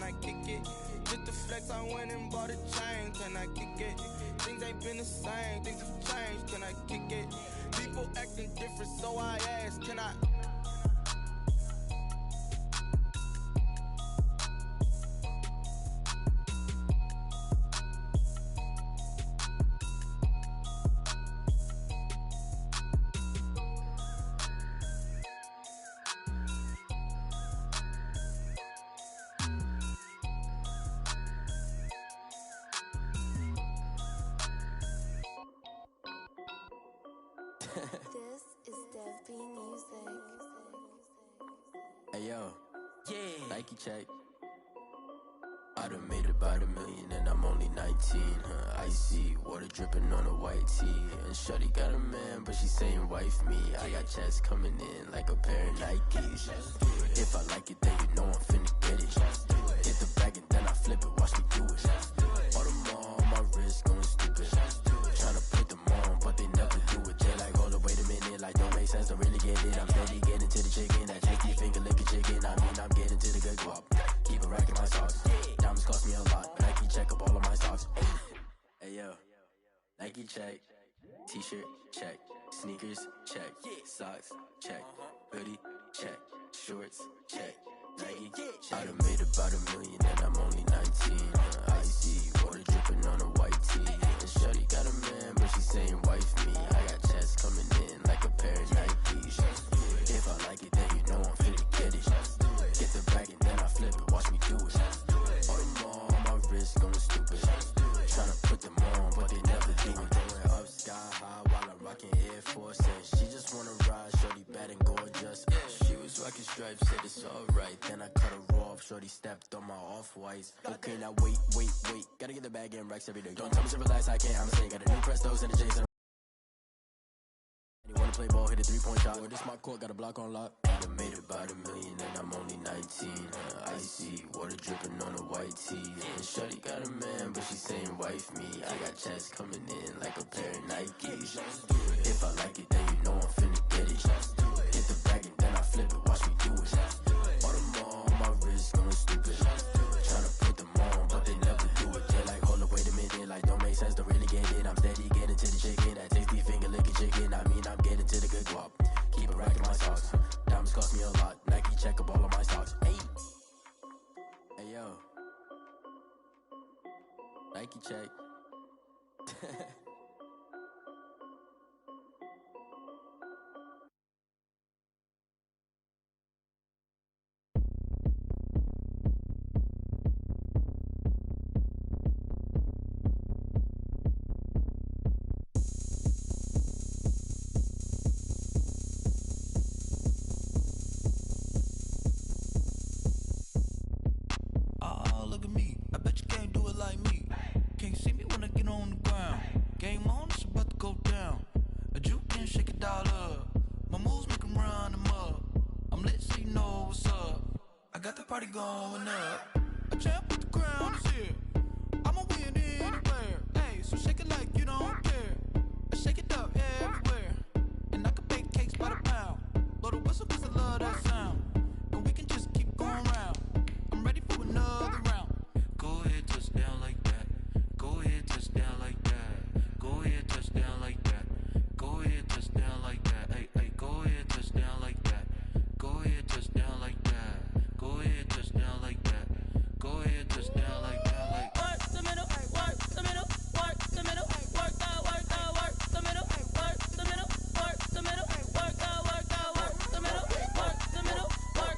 I kick it? Just the flex, I went and bought a chain, can I kick it? Things ain't been the same, things have changed, can I kick it? People acting different, so I ask, can I? This is Dev B Music. Hey yo, yeah, Nike check. I done made about $1 million and I'm only 19. Icy water dripping on a white tee. And shorty got a man, but she saying wife me. I got checks coming in like a pair of Nikes. If I like it, then you know I'm finna get it. Hit the bag and then I flip it, watch me do it. All them on my wrist going stupid. Tryna put them on, but they never do it. They like, hold up, wait a minute, like don't make sense, don't really get it. I'm steady getting to the chicken, that tasty finger licking chicken. I mean, I'm getting to the good guap. Keep a rack in my socks. Diamonds cost me a lot, but Nike check up all of my socks. Hey yo, Nike check. T-shirt check. Sneakers check. Socks check. Hoodie check. Shorts check. Nike. I done made about $1 million and I'm only 19. Icy water dripping on a white tee. And shorty got a man, but she saying wife me. I got checks coming in like a pair of Nikes. If I like it, then you know I'm finna get it. Get the bag and then I flip it, watch me do it. All them on my wrist going stupid. Tryna put them on, but they never do it. Going up sky high while I'm rocking Air Force. And she just wanna ride, shorty bad and gorgeous. She was rocking stripes, said it's alright. Then I cut her off, shorty stepped on my off-whites. Okay, now wait. Gotta get the bag and racks every day. Don't tell me to relax, I can't, I'ma say. Got a new Prestos and a Jason. You wanna play ball, hit a 3-point shot. Or this my court, got a block on lock. I done made about $1 million and I'm only 19. Icy water dripping on a white tee. And shorty got a man, but she saying wife me. I got checks coming in like a pair of Nikes. If I like it, then you know I'm finna get it. Hit the bag and then I flip it, watch me do it. All them on my wrist going stupid. Tryna put them on, but they never do it. They like, hold up, wait a minute, like don't make sense, don't really get it. I'm steady getting to the chicken, that tasty finger licking chicken. I mean, I'm getting to the good guap. Keep a rack in my socks. Diamonds cost me a lot. Nike check up all of my stocks. Hey yo, Nike check. Oh, look at me. I bet you can't do it like me. Can't see me when I get on the ground. Game on, it's about to go down. A juke and shake it all up. My moves make 'em run them up. I'm lit so you know what's up. I got the party going up. A champ with the crown is here. I'ma win anywhere. Hey, so shake it like you don't care. I shake it up everywhere. And I can bake cakes by the pound. Blow the whistle 'cause I love that sound. And we can just keep going round. I'm ready for another round. Go ahead, touch down like that. Go ahead, touch down like that. Go ahead, touch down like that. Go ahead, touch down like that. Hey, go ahead, touch down like that. Go ahead, touch down like that. Go ahead, touch down like that. Go ahead, touch down like that. Like work the middle, work the middle, work the middle, work the middle, work the middle, work the middle, work the middle, work the middle, work the middle, work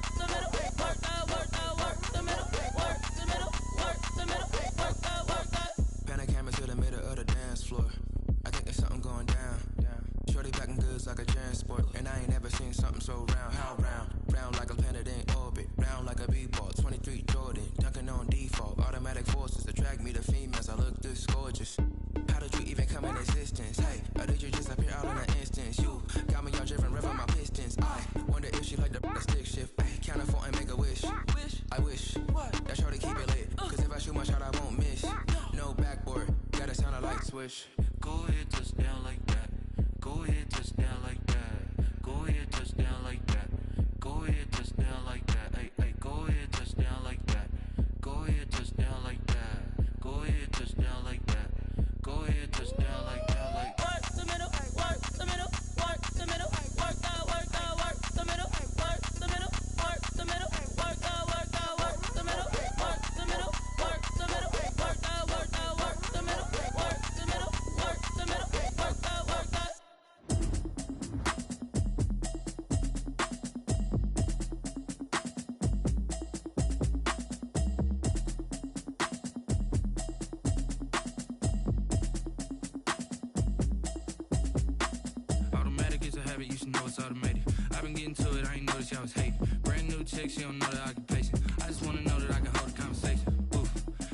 the middle, work the middle, work the middle, work the middle, work the. Pan a camera to the middle of the dance floor. I think there's something going down. Shorty packing goods like a transport, and I ain't never seen something so round. How round? Round like a planet in orbit, round like a b-ball. 23 Jordan, dunking on default. Automatic forces attract me to females. I look this gorgeous. How did you even come in existence? Hey, or did you just appear out in an instance? You got me all driven, revving my pistons. I wonder if she like the stick shift. Ay, count a four and make a wish. I wish that shorty keep it lit. Cause if I shoot my shot, I won't miss. No backboard, gotta sound a light switch. go ahead, touch down like that. Go ahead, touch down like that. Go ahead, touch down like that. Go ahead, touch down like that. Hey, go ahead, touch down like that. Go ahead. chick, she don't know that I can pace it. I just wanna know that I can hold a conversation. Oof,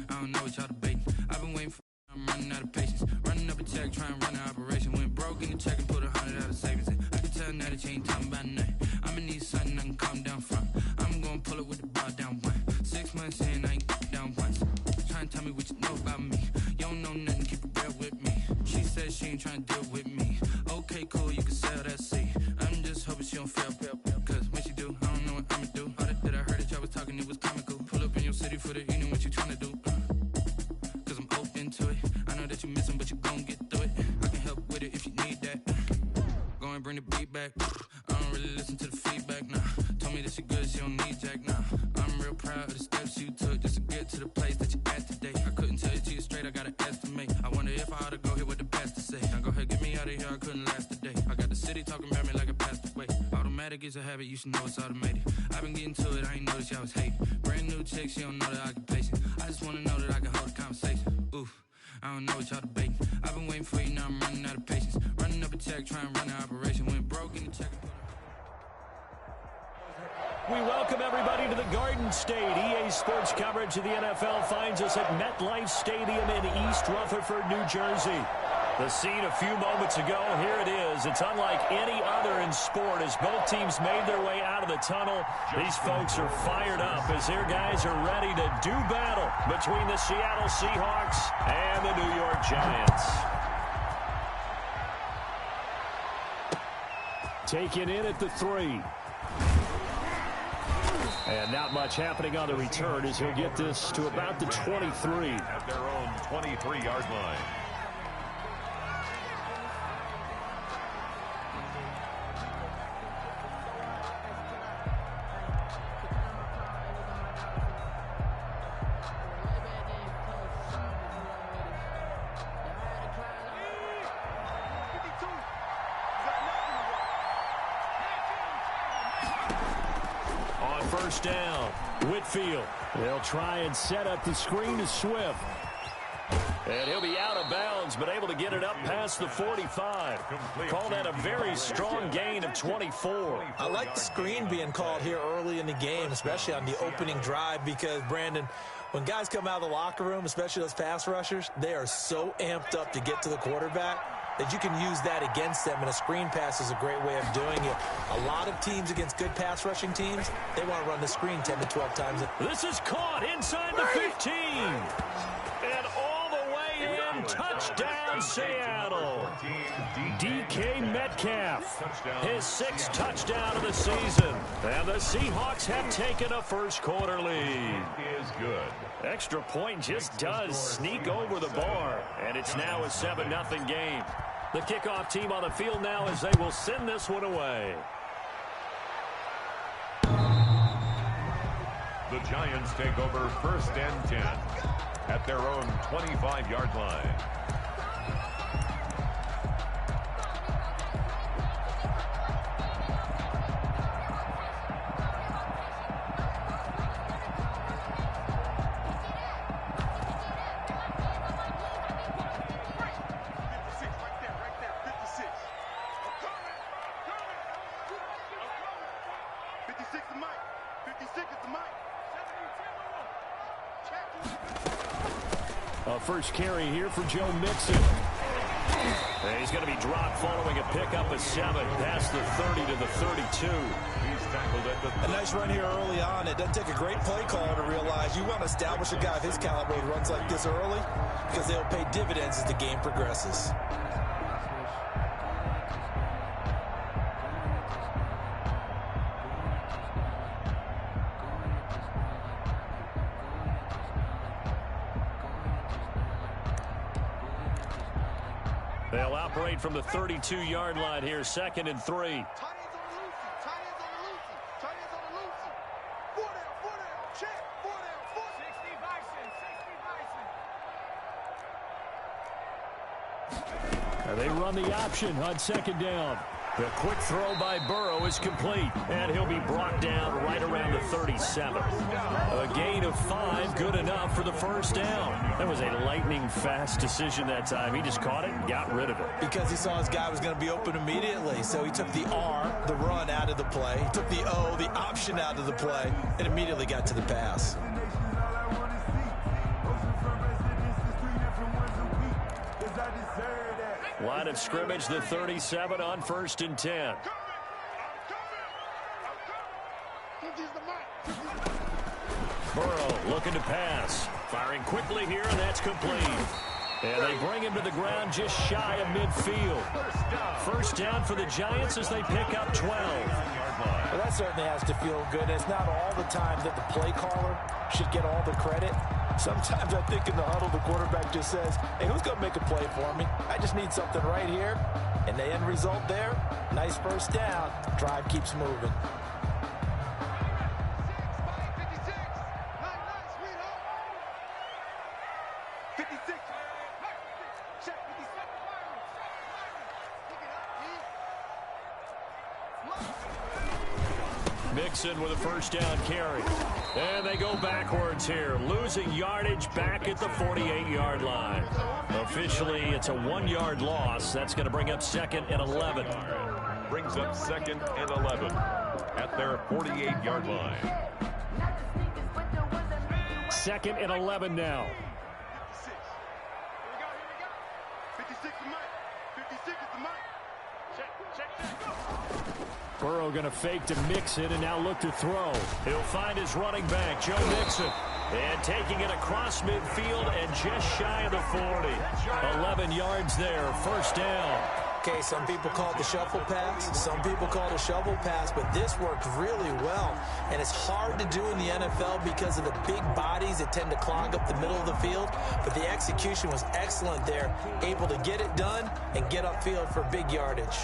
I don't know what y'all debating. I've been waiting for I'm running out of patience. Running up a check, trying to run an operation. Went broke in the check and put 100 out of savings in. I can tell now that you ain't talking about nothing. I'ma need something I can calm down from. I'm gonna pull it with the bar down one. 6 months in, I ain't down once. Trying to tell me what you know about me. You don't know nothing, keep it real with me. She said she ain't trying to deal with me. Okay, cool, you can sell that seed. I'm just hoping she don't fail. Cause when she do, I don't know what I'ma do. All that I heard that y'all was talking, it was comical. Pull up in your city for the evening, what you trying to do? Cause I'm open to it. I know that you missing, but you gon' get through it. I can help with it if you need that. Go and bring the beat back. I don't really listen to the feedback, nah. Told me that she good, she don't need jack, nah. I'm real proud of the steps you took just to get to the place that you at today. I couldn't tell it to you straight, I gotta estimate. I wonder if I ought to go here with the best to say. Now go ahead, get me out of here, I couldn't last today. I got the city talking about me like a passed away. Automatic is a habit, you should know it's automated. I've been getting to it, I ain't noticed y'all was hating. Brand new chick, she don't know that I can pace it. I just wanna know that I can hold a conversation. Oof, I don't know what y'all debating. I've been waiting for you, now I'm running out of patience. Running up a check, trying to run an operation. Went broke in the check and put We welcome everybody to the Garden State. EA Sports coverage of the NFL finds us at MetLife Stadium in East Rutherford, New Jersey. The scene a few moments ago, here it is. It's unlike any other in sport as both teams made their way out of the tunnel. These folks are fired up as their guys are ready to do battle between the Seattle Seahawks and the New York Giants. Taken in at the 3. And not much happening on the return as he'll get this to about the 23. At their own 23-yard line. First down, Whitfield. They'll try and set up the screen to Swift. And he'll be out of bounds, but able to get it up past the 45. Call that a very strong gain of 24. I like the screen being called here early in the game, especially on the opening drive, because, Brandon, when guys come out of the locker room, especially those pass rushers, they are so amped up to get to the quarterback that you can use that against them, and a screen pass is a great way of doing it. A lot of teams against good pass rushing teams, they want to run the screen 10 to 12 times. This is caught inside the 15. And all the way in, touchdown Seattle. DK Metcalf, his 6th touchdown of the season. And the Seahawks have taken a first quarter lead. Is good. Extra point just does sneak over the bar. And it's now a 7-0 game. The kickoff team on the field now as they will send this one away. The Giants take over 1st and 10 at their own 25-yard line. First carry here for Joe Mixon. And he's going to be dropped following a pickup of 7 past the 30 to the 32. He's tackled at the... A nice run here early on. It doesn't take a great play caller to realize you want to establish a guy of his caliber who runs like this early, because they'll pay dividends as the game progresses. They'll operate from the 32-yard line here, 2nd and 3. They run the option on 2nd down. The quick throw by Burrow is complete, and he'll be brought down right around the 37. A gain of 5, good enough for the first down. That was a lightning-fast decision that time. He just caught it and got rid of it. Because he saw his guy was going to be open immediately. So he took the R, the run, out of the play. He took the O, the option, out of the play, and immediately got to the pass. Line of scrimmage, the 37 on 1st and 10. Burrow looking to pass. Firing quickly here, and that's complete. And they bring him to the ground just shy of midfield. First down for the Giants as they pick up 12. Well, that certainly has to feel good. It's not all the time that the play caller should get all the credit. Sometimes I think in the huddle, the quarterback just says, hey, who's going to make a play for me? I just need something right here. And the end result there, nice first down. Drive keeps moving. Mixon with a first down carry. And they go backwards here, losing yardage back at the 48-yard line. Officially, it's a 1-yard loss. That's going to bring up 2nd and 11. Brings up 2nd and 11 at their 48-yard line. 2nd and 11 now. 56 is Mike. 56 is the Mike. Burrow going to fake to Mixon and now look to throw. He'll find his running back, Joe Mixon. And taking it across midfield and just shy of the 40. 11 yards there, first down. Okay, some people call it the shuffle pass. Some people call it a shovel pass, but this worked really well. And it's hard to do in the NFL because of the big bodies that tend to clog up the middle of the field. But the execution was excellent there, able to get it done and get upfield for big yardage.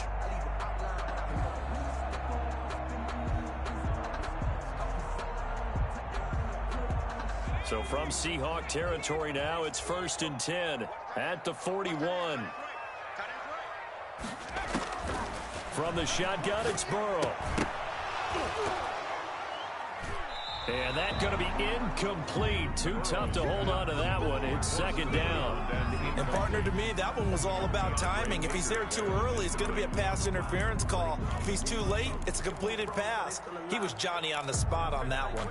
So from Seahawk territory now, it's 1st and 10 at the 41. From the shotgun, it's Burrow. And that's going to be incomplete. Too tough to hold on to that one. It's 2nd down. And partner, to me, that one was all about timing. If he's there too early, it's going to be a pass interference call. If he's too late, it's a completed pass. He was Johnny on the spot on that one.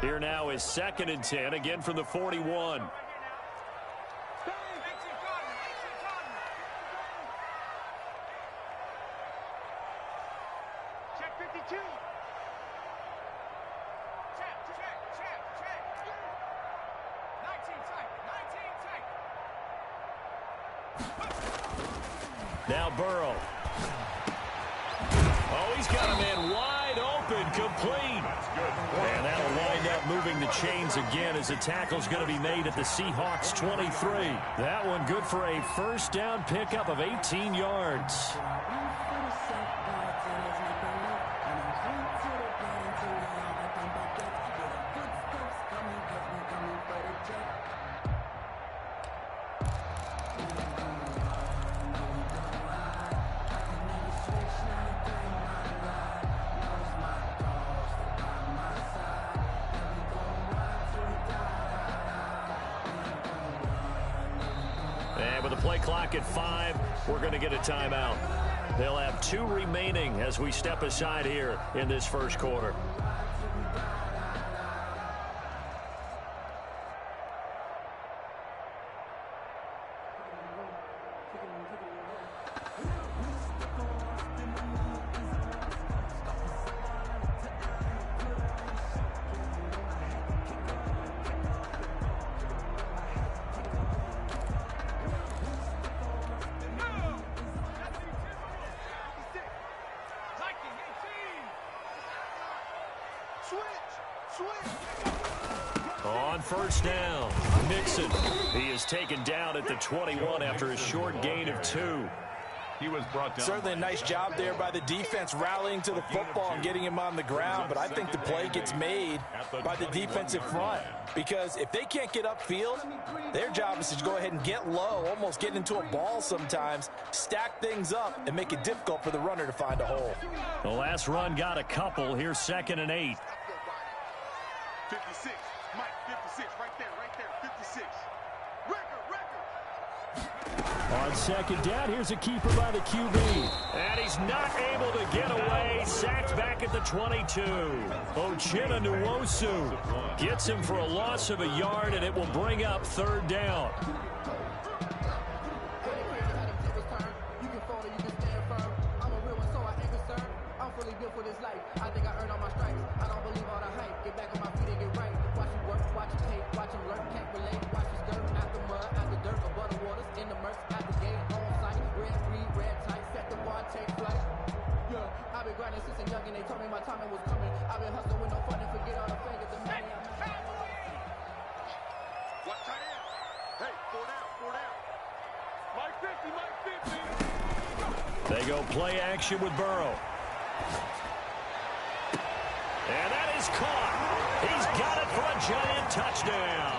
Here now is 2nd and 10, again from the 41. Check 52. Check. 19 tight. Now Burrow. Oh, he's got a man wide open, complete. And that'll wind up moving the chains again as the tackle's going to be made at the Seahawks 23. That one good for a first down pickup of 18 yards. Play clock at 5. We're going to get a timeout. They'll have 2 remaining as we step aside here in this first quarter. On first down, Mixon. He is taken down at the 21 after a short gain of 2. He was brought down. Certainly a nice job there by the defense rallying to the football and getting him on the ground, but I think the play gets made by the defensive front because if they can't get upfield, their job is to go ahead and get low, almost get into a ball sometimes, stack things up, and make it difficult for the runner to find a hole. The last run got a couple. Here's 2nd and 8. 56. Mike, 56. Right there. 56. On 2nd down, here's a keeper by the QB. And he's not able to get away. Sacked back at the 22. Ochena Nwosu gets him for a loss of a yard, and it will bring up 3rd down. They go play action with Burrow. And that is caught. He's got it for a giant touchdown.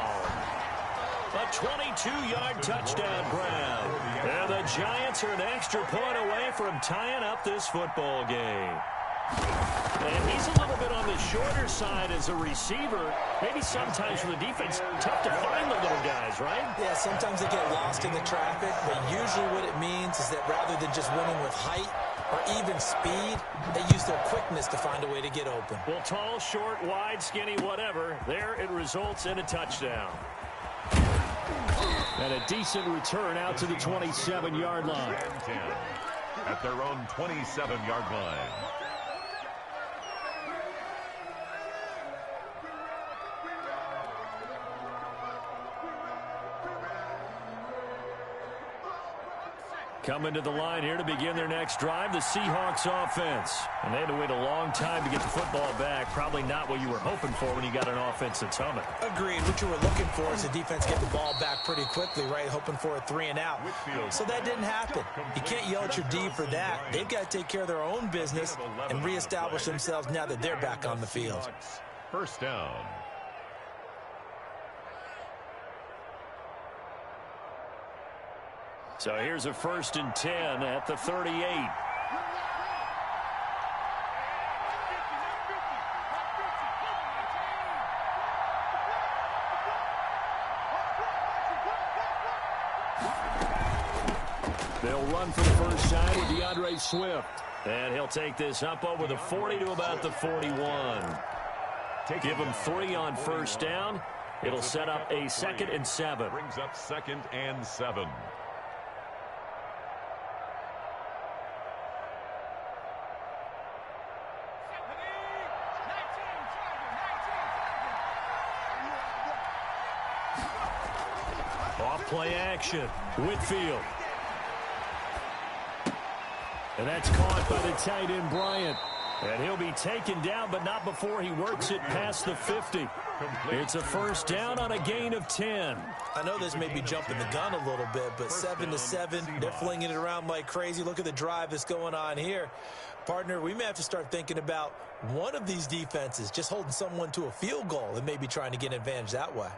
A 22-yard touchdown grab. And the Giants are an extra point away from tying up this football game. And he's a little bit on the shorter side as a receiver. Maybe sometimes for the defense, tough to find the little guys, right? Yeah, sometimes they get lost in the traffic, but usually what it means is that rather than just winning with height or even speed, they use their quickness to find a way to get open. Well, tall, short, wide, skinny, whatever, there it results in a touchdown. And a decent return out to the 27-yard line. 10 at their own 27-yard line. Coming to the line here to begin their next drive, the Seahawks offense. And they had to wait a long time to get the football back. Probably not what you were hoping for when you got an offense that's humming. Agreed. What you were looking for is the defense get the ball back pretty quickly, right? Hoping for a 3-and-out. So that didn't happen. You can't yell at your D for that. They've got to take care of their own business and reestablish themselves now that they're back on the field. 1st down. So here's a 1st and 10 at the 38. They'll run for the first time with DeAndre Swift. And he'll take this up over the 40 to about the 41. Give him 3 on 1st down. It'll set up a 2nd and 7. Brings up 2nd and 7. Play action. Whitfield. And that's caught by the tight end, Bryant. And he'll be taken down, but not before he works it past the 50. It's a 1st down on a gain of 10. I know this may be jumping the gun a little bit, but 7-7, they're flinging it around like crazy. Look at the drive that's going on here. Partner, we may have to start thinking about one of these defenses just holding someone to a field goal and maybe trying to get an advantage that way.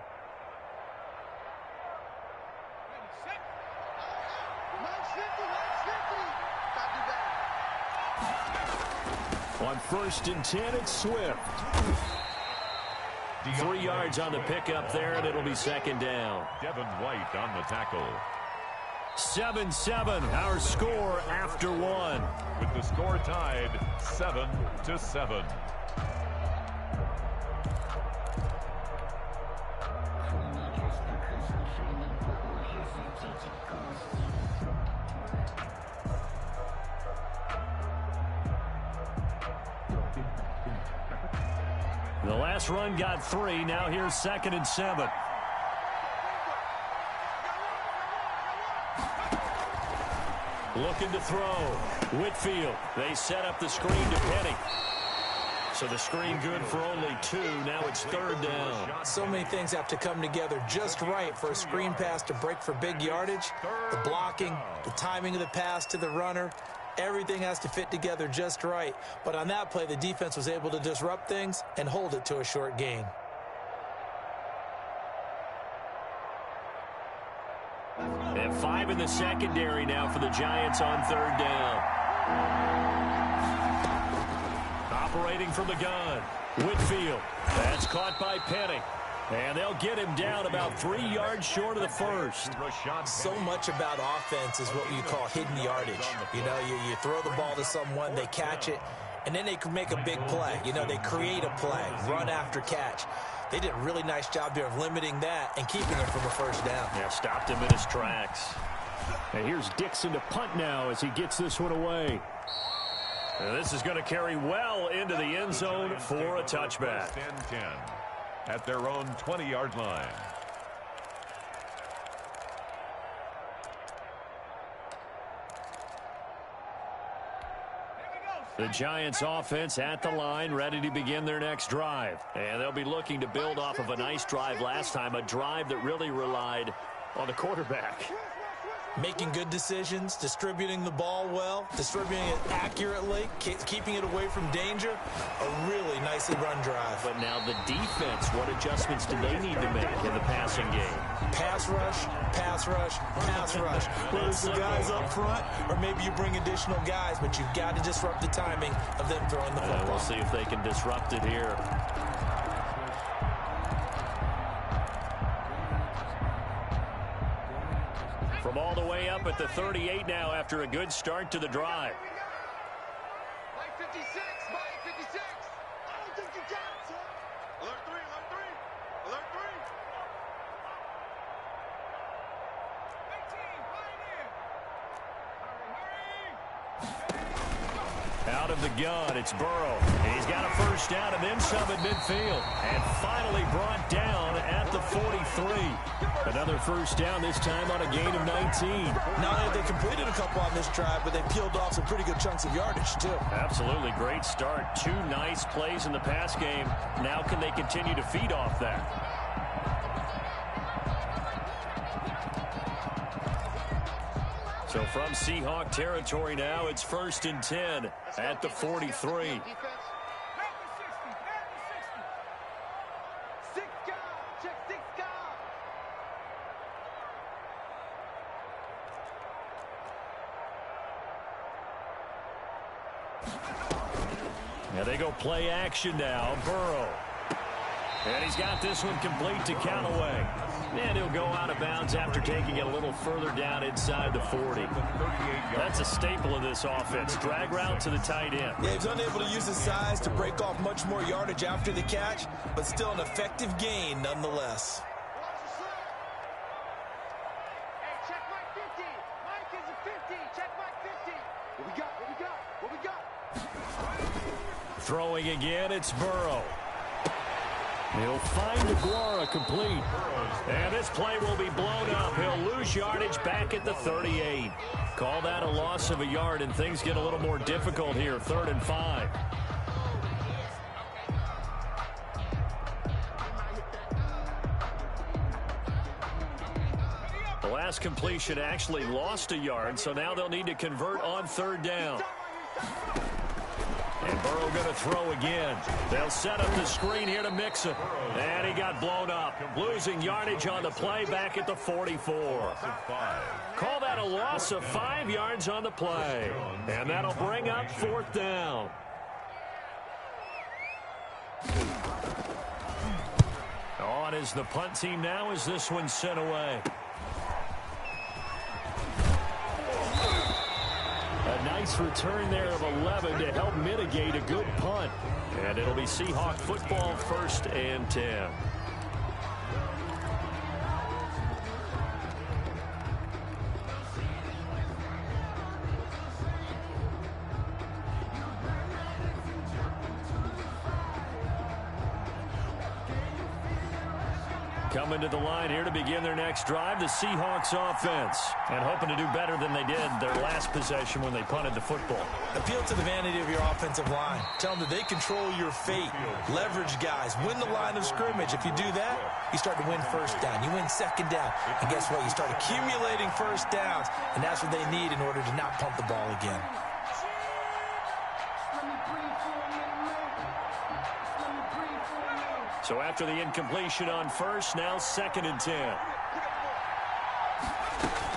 On 1st and 10, it's Swift. 3 yards on the pickup there, and it'll be 2nd down. Devin White on the tackle. 7-7, our score after 1. With the score tied 7-7. The last run got 3. Now here's 2nd and 7. Looking to throw. Whitfield. They set up the screen to Penny. So the screen good for only 2. Now it's 3rd down. So many things have to come together just right for a screen pass to break for big yardage. The blocking, the timing of the pass to the runner, everything has to fit together just right. But on that play, the defense was able to disrupt things and hold it to a short gain. And 5 in the secondary now for the Giants on 3rd down. Operating from the gun, Whitfield. That's caught by Penny. And they'll get him down about 3 yards short of the first. So much about offense is what you call hidden yardage. You know, you throw the ball to someone, they catch it, and then they can make a big play. You know, they create a play, run after catch. They did a really nice job there of limiting that and keeping him from a first down. Yeah, stopped him in his tracks. And here's Dixon to punt now as he gets this one away. And this is going to carry well into the end zone for a touchback. 10-10 at their own 20-yard line. The Giants offense at the line, ready to begin their next drive. And they'll be looking to build off of a nice drive last time, a drive that really relied on the quarterback. Making good decisions, distributing the ball well, distributing it accurately, keeping it away from danger. A really nicely run drive. But now the defense, what adjustments do they need to make in the passing game? Pass rush, pass rush, pass rush. Whether it's the guys up front or maybe you bring additional guys, but you've got to disrupt the timing of them throwing the football. We'll see if they can disrupt it here. From all the way up at the 38 now after a good start to the drive. Mike 56, Mike 56. I don't think you got it, sir. Alert 3, alert 3, alert 3. Out of the gun, it's Burrow. And he's got a first down and then some at midfield. And finally brought down at the 43. Another first down, this time on a gain of 19. Not only have they completed a couple on this drive, but they peeled off some pretty good chunks of yardage, too. Absolutely. Great start. 2 nice plays in the pass game. Now can they continue to feed off that? So from Seahawk territory now, it's 1st and 10 at the 43. Now they go play action now. Burrow. And he's got this one complete to Callaway. And he'll go out of bounds after taking it a little further down inside the 40. That's a staple of this offense. Drag route to the tight end. Yeah, he's unable to use his size to break off much more yardage after the catch, but still an effective gain nonetheless. Hey, check Mike 50. Mike is a 50. Check Mike 50. What we got? What we got? What we got? Throwing again, it's Burrow. He'll find Aguara complete. And this play will be blown up. He'll lose yardage back at the 38. Call that a loss of a yard, and things get a little more difficult here. 3rd and 5. The last completion actually lost a yard, so now they'll need to convert on 3rd down. And Burrow going to throw again. They'll set up the screen here to Mixon. And he got blown up. Losing yardage on the play back at the 44. Call that a loss of 5 yards on the play. And that'll bring up 4th down. On is the punt team now as this one's sent away. A nice return there of 11 to help mitigate a good punt. And it'll be Seahawk football, 1st and 10. Coming to the line here to begin their next drive, the Seahawks offense. And hoping to do better than they did their last possession when they punted the football. Appeal to the vanity of your offensive line. Tell them that they control your fate. Leverage guys. Win the line of scrimmage. If you do that, you start to win first down. You win second down. And guess what? You start accumulating first downs. And that's what they need in order to not punt the ball again. So after the incompletion on first, now 2nd and 10.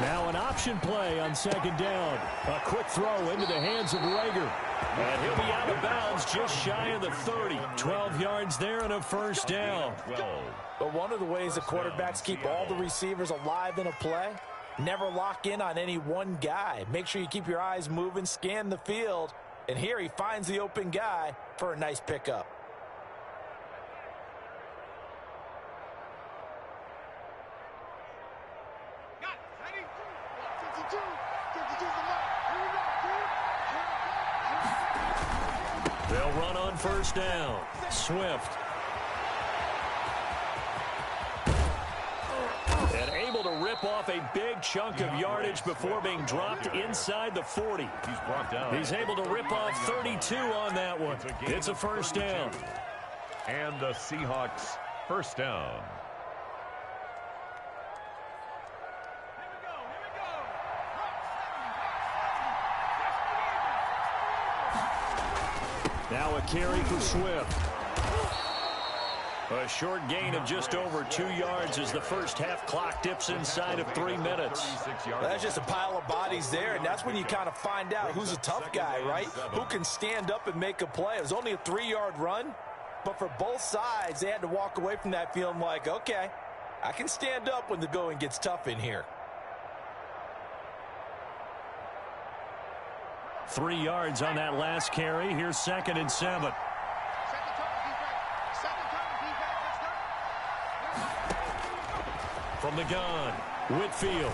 Now an option play on 2nd down. A quick throw into the hands of Rager. And he'll be out of bounds just shy of the 30. 12 yards there and a first down. But one of the ways the quarterbacks keep all the receivers alive in a play, never lock in on any one guy. Make sure you keep your eyes moving, scan the field. And here he finds the open guy for a nice pickup. They'll run on first down. Swift. And able to rip off a big chunk of yardage before being dropped inside the 40. He's brought down. He's able to rip off 32 on that one. It's a first down. And the Seahawks first down. Now a carry for Swift. A short gain of just over 2 yards as the first half clock dips inside of 3 minutes. That's just a pile of bodies there, and that's when you kind of find out who's a tough guy, right? Who can stand up and make a play. It was only a 3-yard run, but for both sides, they had to walk away from that feeling like, okay, I can stand up when the going gets tough in here. 3 yards on that last carry. Here's 2nd and 7. From the gun, Whitfield.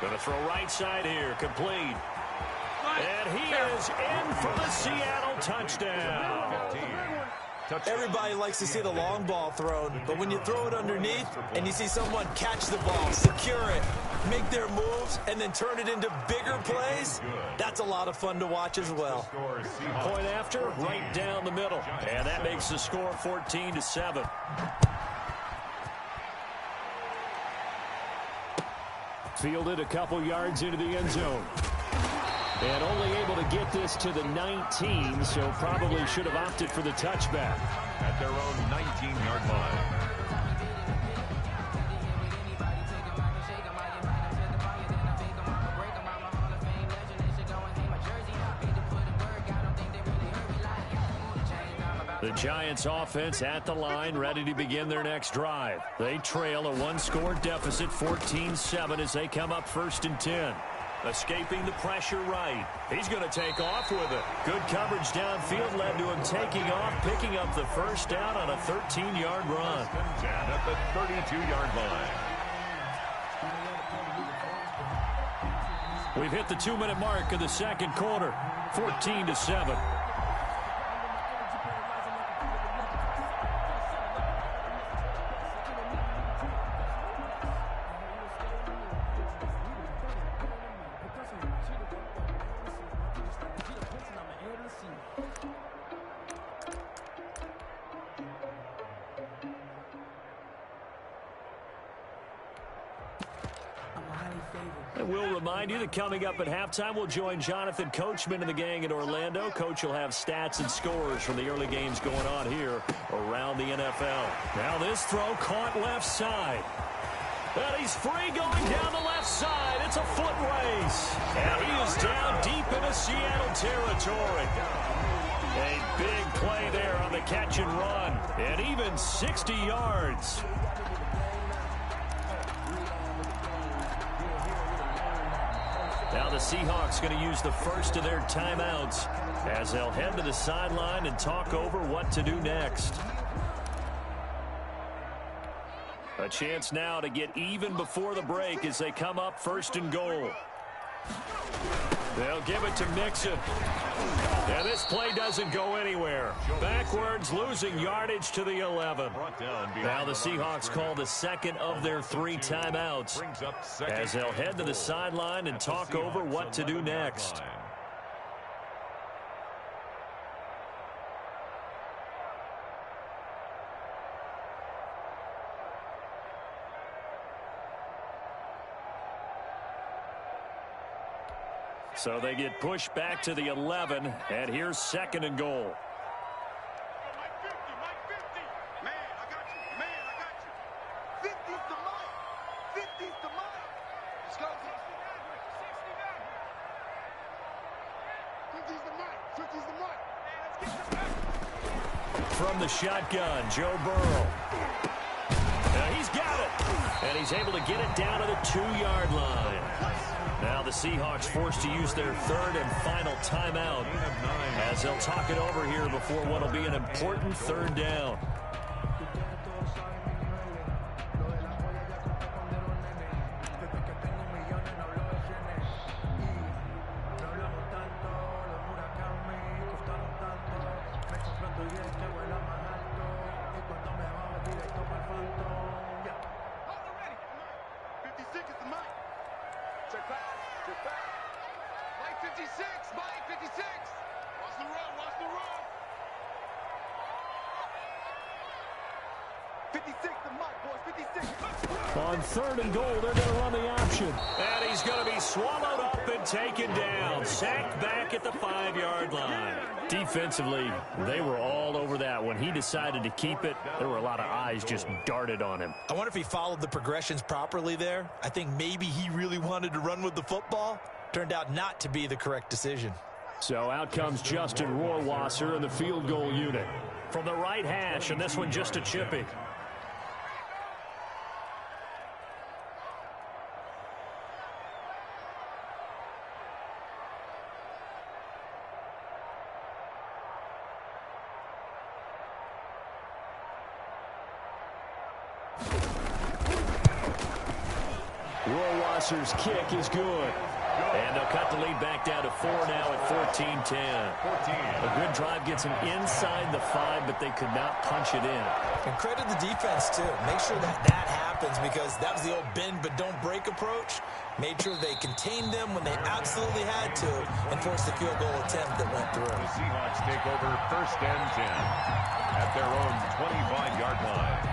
Going to throw right side here, complete. And he is in for the Seattle touchdown. Everybody likes to see the long ball thrown, but when you throw it underneath and you see someone catch the ball, secure it, make their moves, and then turn it into bigger plays, that's a lot of fun to watch as well. Point after, right down the middle. And that makes the score 14-7. Fielded a couple yards into the end zone. And only able to get this to the 19, so probably should have opted for the touchback. At their own 19-yard line. The Giants offense at the line, ready to begin their next drive. They trail a 1-score deficit, 14-7, as they come up 1st and 10. Escaping the pressure right. He's going to take off with it. Good coverage downfield led to him taking off, picking up the first down on a 13-yard run. 10 at the 32-yard line. We've hit the 2-minute mark of the second quarter, 14-7. And we'll remind you that coming up at halftime, we'll join Jonathan Coachman and the gang in Orlando. Coach will have stats and scores from the early games going on here around the NFL. Now this throw caught left side. And he's free going down the left side. It's a foot race. And he is down deep into Seattle territory. A big play there on the catch and run. And even 60 yards. Now the Seahawks going to use the first of their timeouts as they'll head to the sideline and talk over what to do next. A chance now to get even before the break as they come up 1st and goal. They'll give it to Mixon. And this play doesn't go anywhere. Backwards, losing yardage to the 11. Now the Seahawks call the second of their 3 timeouts as they'll head to the sideline and talk over what to do next. So they get pushed back to the 11, and here's 2nd and goal. Mike 50, Mike 50. Man, I got you. Man, I got you. 50's the Mike. 50's the Mike. Let's go. 50's the Mike. 50's the Mike. From the shotgun, Joe Burrow. Now he's got it. And he's able to get it down to the 2-yard line. Now the Seahawks forced to use their 3rd and final timeout as they'll talk it over here before what will be an important 3rd down. Mike 56, Mike 56. Watch the run, watch the run. 56 the Mike, boys, 56. On 3rd and goal, they're going to run the option. And he's going to be swallowed up and taken down. Sacked back at the 5-yard line. Defensively, they were all over that. When he decided to keep it, there were a lot of eyes just darted on him. I wonder if he followed the progressions properly there. I think maybe he really wanted to run with the football. Turned out not to be the correct decision. So out comes Justin Rohrwasser in the field goal unit. From the right hash, and this one just a chippy. Rohrwasser's kick is good. And they'll cut the lead back down to 4 now at 14-10. A good drive gets them inside the 5, but they could not punch it in. And credit the defense, too. Make sure that happens because that was the old bend but don't break approach. Made sure they contained them when they absolutely had to and forced the field goal attempt that went through. The Seahawks take over 1st and 10 at their own 25-yard line.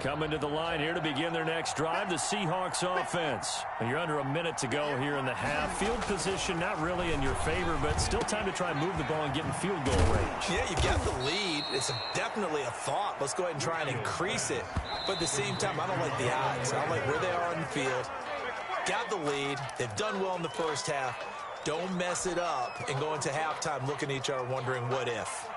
Coming to the line here to begin their next drive, the Seahawks offense. And you're under a minute to go here in the half. Field position not really in your favor, but still time to try and move the ball and get in field goal range. Yeah, you've got the lead. It's definitely a thought. Let's go ahead and try and increase it. But at the same time, I don't like the odds. I don't like where they are on the field. Got the lead. They've done well in the first half. Don't mess it up and go into halftime looking at each other wondering what if.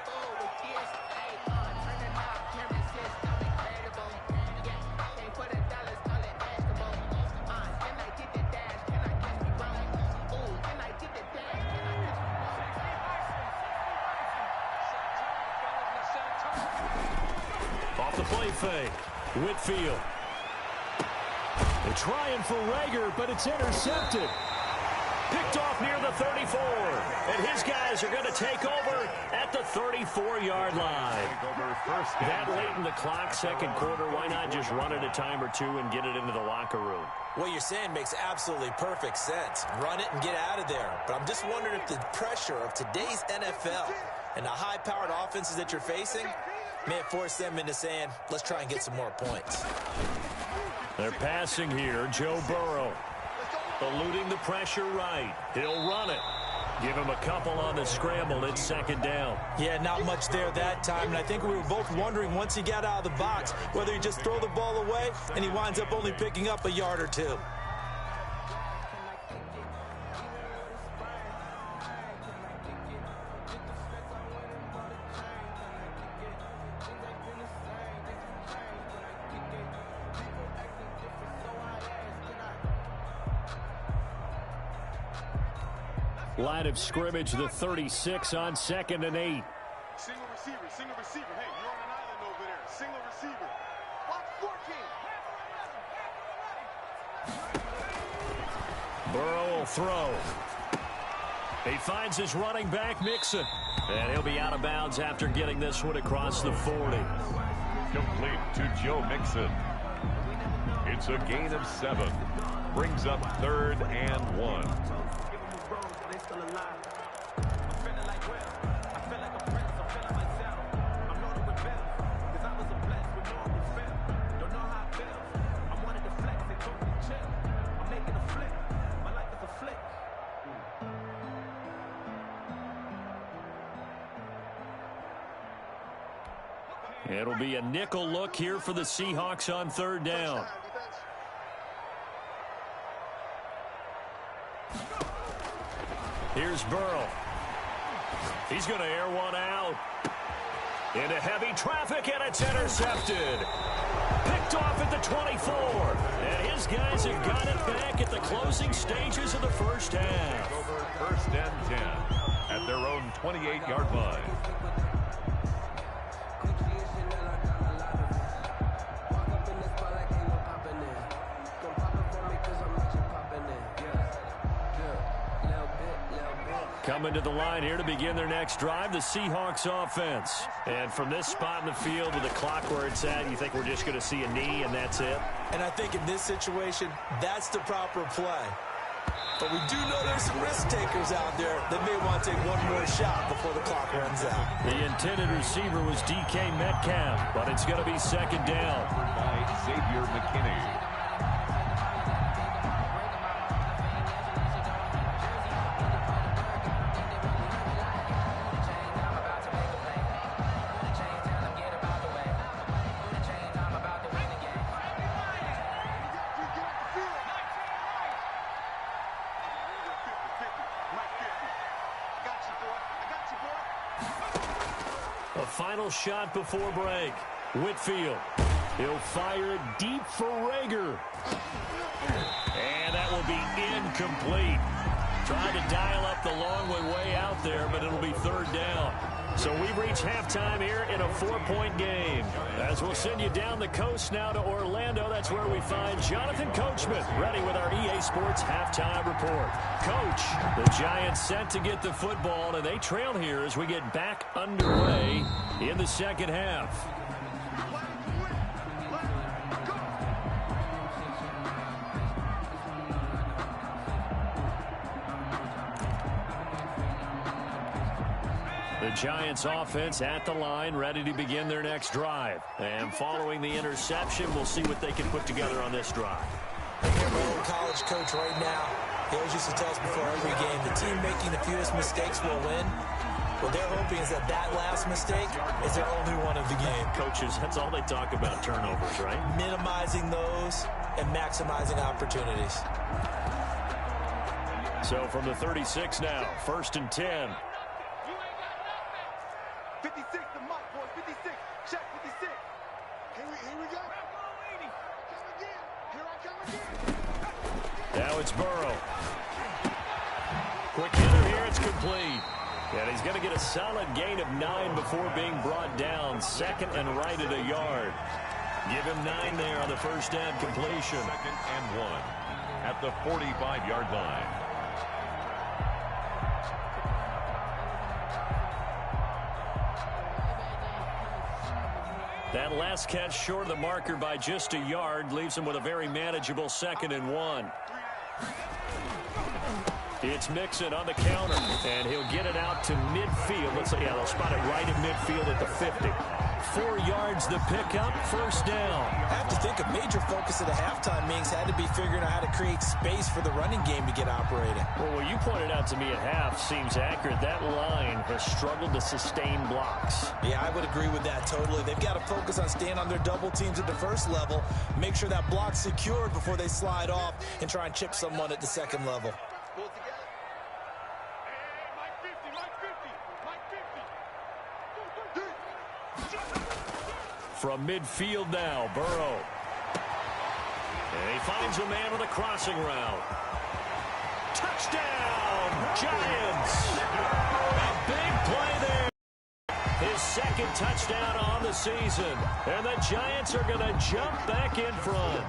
Off the play fake. Whitfield. They're trying for Rager, but it's intercepted. Picked off near the 34. And his guys are going to take over at the 34-yard line. That late in the clock, second quarter, why not just run it a time or two and get it into the locker room? What you're saying makes absolutely perfect sense. Run it and get out of there. But I'm just wondering if the pressure of today's NFL and the high-powered offenses that you're facing may have forced them into saying, let's try and get some more points. They're passing here. Joe Burrow eluding the pressure right. He'll run it. Give him a couple on the scramble. It's second down. Yeah, not much there that time. And I think we were both wondering once he got out of the box whether he just throw the ball away and he winds up only picking up a yard or two. Line of scrimmage, the 36 on 2nd and 8. Single receiver, single receiver. Hey, you're on an island over there. Single receiver. Watch 14. Burrow will throw. He finds his running back, Mixon. And he'll be out of bounds after getting this one across the 40. Complete to Joe Mixon. It's a gain of 7. Brings up 3rd and 1. It'll be a nickel look here for the Seahawks on 3rd down. Here's Burrow. He's going to air one out. Into heavy traffic, and it's intercepted. Picked off at the 24. And his guys have got it back at the closing stages of the first half. Over 1st and 10 at their own 28-yard line. Coming to the line here to begin their next drive, the Seahawks offense. And from this spot in the field with the clock where it's at, you think we're just going to see a knee and that's it? And I think in this situation, that's the proper play. But we do know there's some risk takers out there that may want to take one more shot before the clock runs out. The intended receiver was DK Metcalf, but it's going to be 2nd down. By Xavier McKinney. Final shot before break. Whitfield. He'll fire it deep for Rager. And that will be incomplete. Trying to dial up the long way out there, but it'll be 3rd down. So we've reached halftime here in a 4-point game. As we'll send you down the coast now to Orlando, that's where we find Jonathan Coachman ready with our EA Sports halftime report. Coach, the Giants sent to get the football, and they trail here as we get back underway in the second half. The Giants offense at the line, ready to begin their next drive. And following the interception, we'll see what they can put together on this drive. I hear my old college coach right now. He always used to tell us before every game, the team making the fewest mistakes will win. What they're hoping is that last mistake is their only one of the game. Coaches, that's all they talk about, turnovers, right? Minimizing those and maximizing opportunities. So from the 36 now, 1st and 10. 56 to Mike, boys. 56. Check 56. Here we go. Come again. Here I come again. Now it's Burrow. Quick hitter here. It's complete. And he's going to get a solid gain of 9 before being brought down. 2nd and right at a yard. Give him 9 there on the first down completion. 2nd and 1 at the 45-yard line. That last catch short of the marker by just a yard leaves him with a very manageable 2nd and 1. It's Mixon on the counter, and he'll get it out to midfield. Let's say, yeah, they'll spot it right at midfield at the 50. 4 yards the pickup, first down. I have to think a major focus of the halftime meetings had to be figuring out how to create space for the running game to get operating. Well, what you pointed out to me at half seems accurate. That line has struggled to sustain blocks. Yeah, I would agree with that totally. They've got to focus on staying on their double teams at the first level, make sure that block's secured before they slide off and try and chip someone at the second level. From midfield now, Burrow. And he finds a man with a crossing route. Touchdown! Giants. A big play there. His second touchdown on the season. And the Giants are going to jump back in front.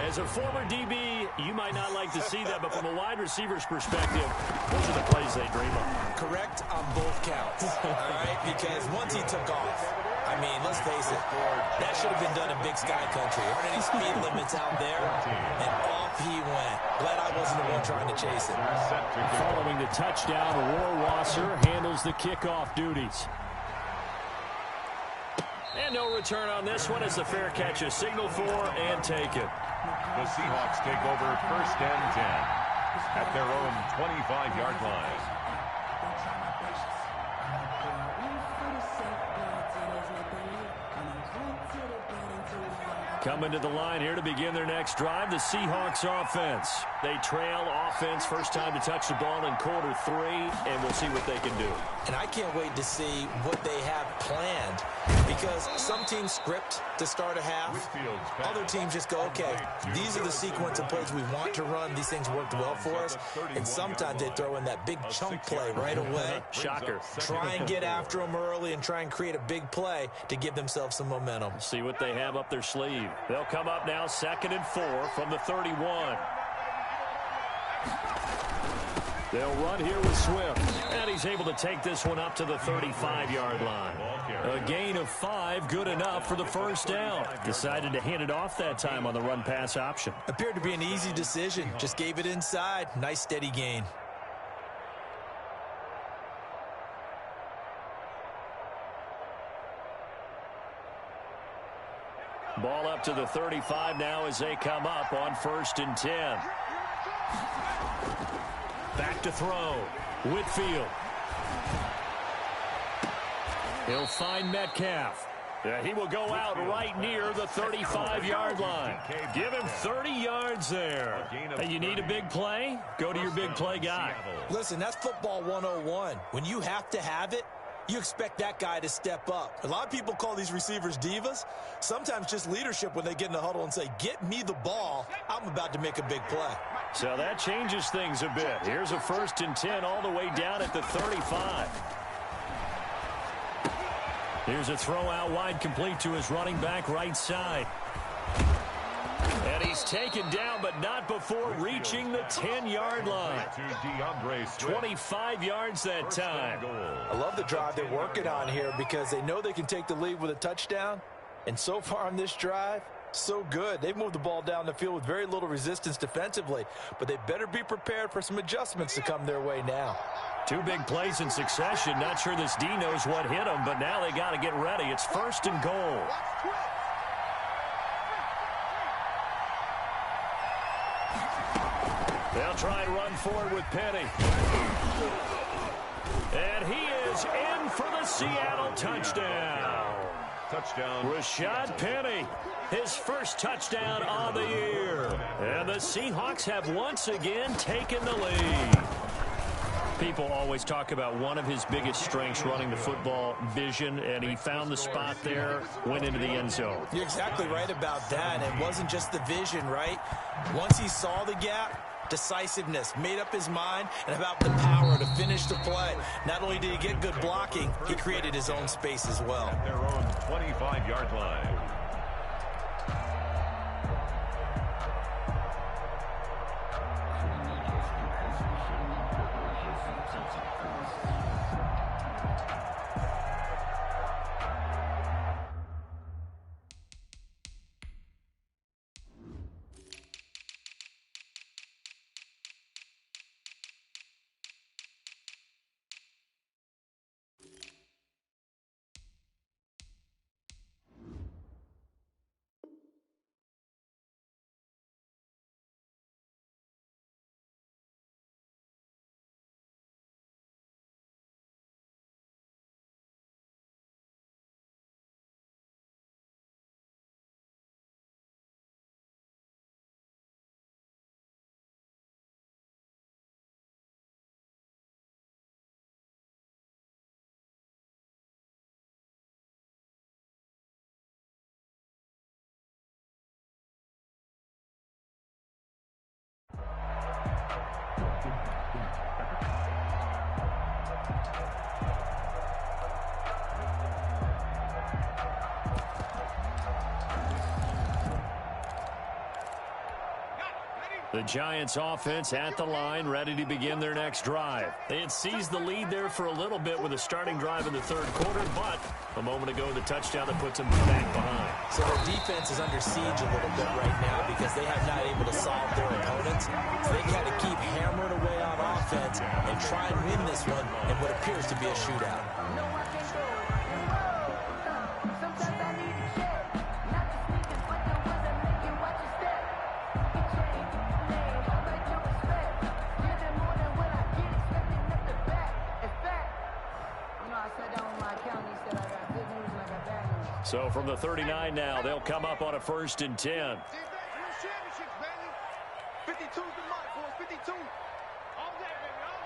As a former DB, you might not like to see that, but from a wide receiver's perspective, those are the plays they dream of. Correct on both counts, all right? Because once he took off, I mean, let's face it, that should have been done in Big Sky Country. There aren't any speed limits out there, and off he went. Glad I wasn't the one trying to chase him. Following the touchdown, Rohrwasser handles the kickoff duties. And no return on this one as the fair catch is signaled for and taken. The Seahawks take over 1st and 10 at their own 25-yard line. Coming to the line here to begin their next drive, the Seahawks offense. They trail offense, first time to touch the ball in quarter 3, and we'll see what they can do. And I can't wait to see what they have planned, because some teams script to start a half. Other teams just go, okay, these are the sequence of plays we want to run. These things worked well for us. And sometimes they throw in that big chunk play right away. Shocker. Try and get after them early and try and create a big play to give themselves some momentum. See what they have up their sleeve. They'll come up now 2nd and 4 from the 31. They'll run here with Swift. And he's able to take this one up to the 35-yard line. A gain of 5, good enough for the first down. Decided to hand it off that time on the run-pass option. Appeared to be an easy decision. Just gave it inside. Nice steady gain. Ball up to the 35 now as they come up on 1st and 10. Back to throw. Whitfield. He'll find Metcalf. He will go out right near the 35-yard line. Give him 30 yards there. Hey, you need a big play? Go to your big play guy. Listen, that's football 101. When you have to have it, you expect that guy to step up. A lot of people call these receivers divas. Sometimes just leadership when they get in the huddle and say, get me the ball. I'm about to make a big play. So that changes things a bit. Here's a 1st and 10 all the way down at the 35. Here's a throw out wide, complete to his running back right side. And he's taken down, but not before reaching the 10-yard line. 25 yards that time. I love the drive they're working on here because they know they can take the lead with a touchdown. And so far on this drive, so good. They've moved the ball down the field with very little resistance defensively, but they better be prepared for some adjustments to come their way now. 2 big plays in succession. Not sure this D knows what hit him, but now they got to get ready. It's 1st and goal. They'll try and run forward with Penny. And he is in for the Seattle touchdown. Rashad Penny, his first touchdown on the year. And the Seahawks have once again taken the lead. People always talk about one of his biggest strengths running the football, vision, and he found the spot there, went into the end zone. You're exactly right about that. It wasn't just the vision, right? Once he saw the gap, decisiveness, made up his mind, and about the power to finish the play. Not only did he get good blocking, he created his own space as well. At their own 25-yard line. The Giants offense at the line, ready to begin their next drive. They had seized the lead there for a little bit with a starting drive in the third quarter, but a moment ago, the touchdown that puts them back behind. So their defense is under siege a little bit right now because they have not able to solve their opponents. So they got to keep hammering away on offense and try and win this one in what appears to be a shootout. So from the 39 now, they'll come up on a 1st and 10. 52's the mark, boys. 52. All day, baby. All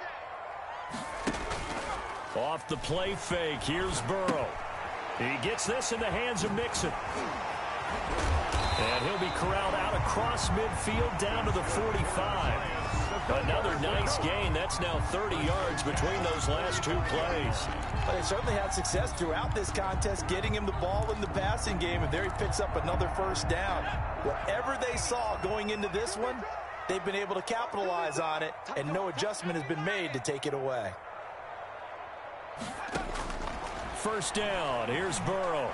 day. Off the play fake, here's Burrow. He gets this in the hands of Mixon. And he'll be corralled out across midfield down to the 45. Another nice gain. That's now 30 yards between those last two plays. But they certainly had success throughout this contest, getting him the ball in the passing game, and there he picks up another first down. Whatever they saw going into this one, they've been able to capitalize on it, and no adjustment has been made to take it away. First down, here's Burrow.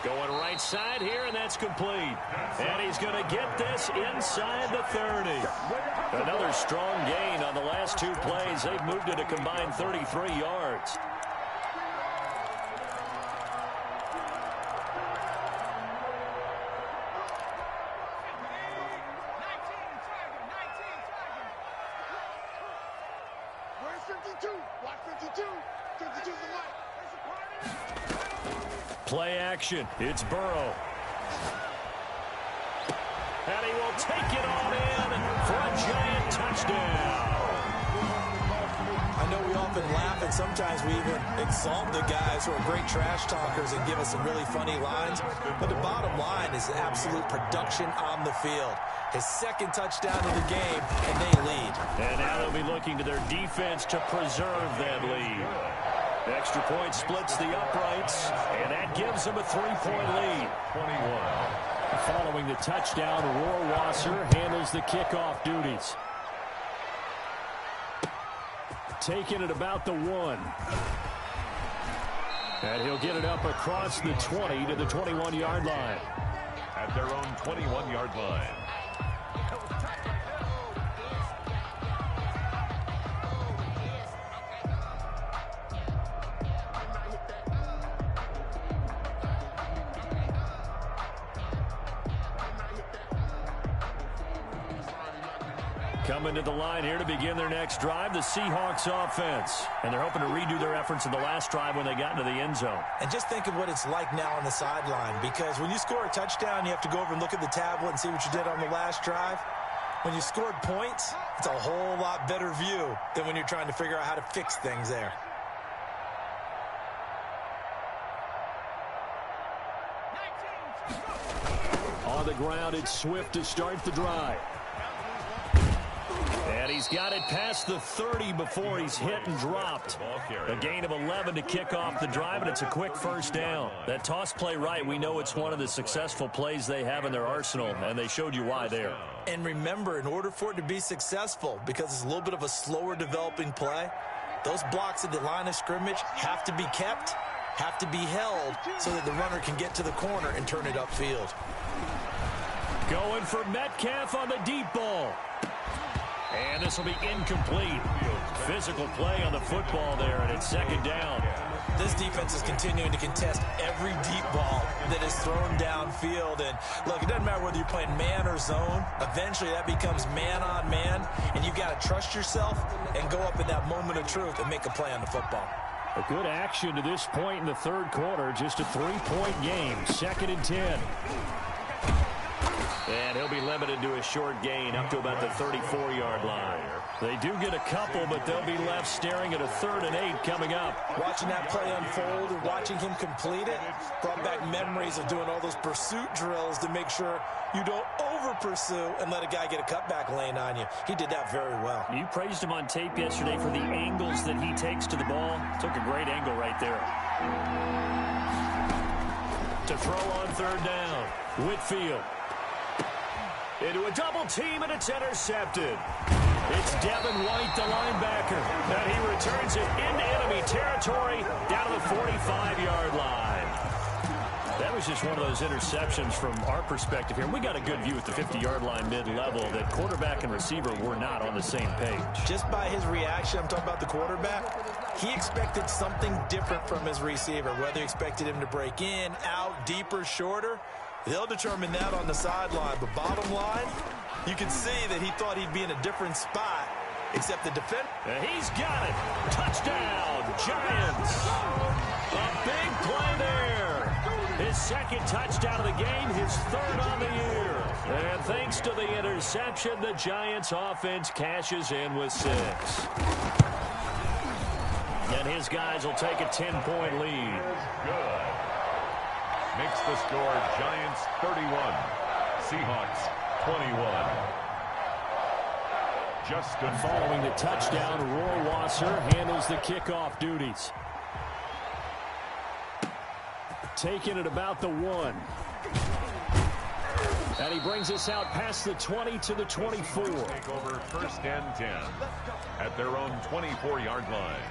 Going right side here, and that's complete. And he's going to get this inside the 30. Another strong gain on the last two plays. They've moved it a combined 33 yards. Where's 52? Watch 52. 52's the mark. Play action. It's Burrow. And he will take it on in for a giant touchdown. I know we often laugh, and sometimes we even exalt the guys who are great trash talkers and give us some really funny lines. But the bottom line is absolute production on the field. His second touchdown of the game, and they lead. And now they'll be looking to their defense to preserve that lead. Extra point splits the uprights, and that gives them a 3-point lead. 21. Following the touchdown, Rohrwasser handles the kickoff duties. Taking it about the 1. And he'll get it up across the 20 to the 21-yard line. At their own 21-yard line. Coming to the line here to begin their next drive, the Seahawks offense. And they're hoping to redo their efforts in the last drive when they got into the end zone. And just think of what it's like now on the sideline, because when you score a touchdown, you have to go over and look at the tablet and see what you did on the last drive. When you scored points, it's a whole lot better view than when you're trying to figure out how to fix things there. On the ground, it's Swift to start the drive. And he's got it past the 30 before he's hit and dropped. A gain of 11 to kick off the drive, and it's a quick first down. That toss play right, we know it's one of the successful plays they have in their arsenal, and they showed you why there. And remember, in order for it to be successful, because it's a little bit of a slower developing play, those blocks at the line of scrimmage have to be kept, have to be held, so that the runner can get to the corner and turn it upfield. Going for Metcalf on the deep ball. And this will be incomplete. Physical play on the football there, and it's second down. This defense is continuing to contest every deep ball that is thrown downfield. And look, it doesn't matter whether you're playing man or zone. Eventually that becomes man on man, and you've got to trust yourself and go up in that moment of truth and make a play on the football. A good action to this point in the third quarter. Just a 3-point game. 2nd and 10. And he'll be limited to a short gain up to about the 34-yard line. They do get a couple, but they'll be left staring at a 3rd and 8 coming up. Watching that play unfold and watching him complete it brought back memories of doing all those pursuit drills to make sure you don't over-pursue and let a guy get a cutback lane on you. He did that very well. You praised him on tape yesterday for the angles that he takes to the ball. Took a great angle right there. To throw on 3rd down, Whitfield. into a double team, and it's intercepted. It's Devin White, the linebacker, and he returns it into enemy territory down to the 45-yard line. That was just one of those interceptions from our perspective here. We got a good view at the 50-yard line mid-level that quarterback and receiver were not on the same page. Just by his reaction, I'm talking about the quarterback, he expected something different from his receiver, whether he expected him to break in, out, deeper, shorter. They'll determine that on the sideline. But bottom line, you can see that he thought he'd be in a different spot, except the defender. He's got it. Touchdown, Giants. A big play there. His second touchdown of the game, his third on the year. And thanks to the interception, the Giants offense cashes in with 6. And his guys will take a 10-point lead. Good. Makes the score Giants 31, Seahawks 21. Justin following the touchdown, Rohrwasser handles the kickoff duties. Taking it about the 1. And he brings us out past the 20 to the 24. Take over first and 10 at their own 24-yard line.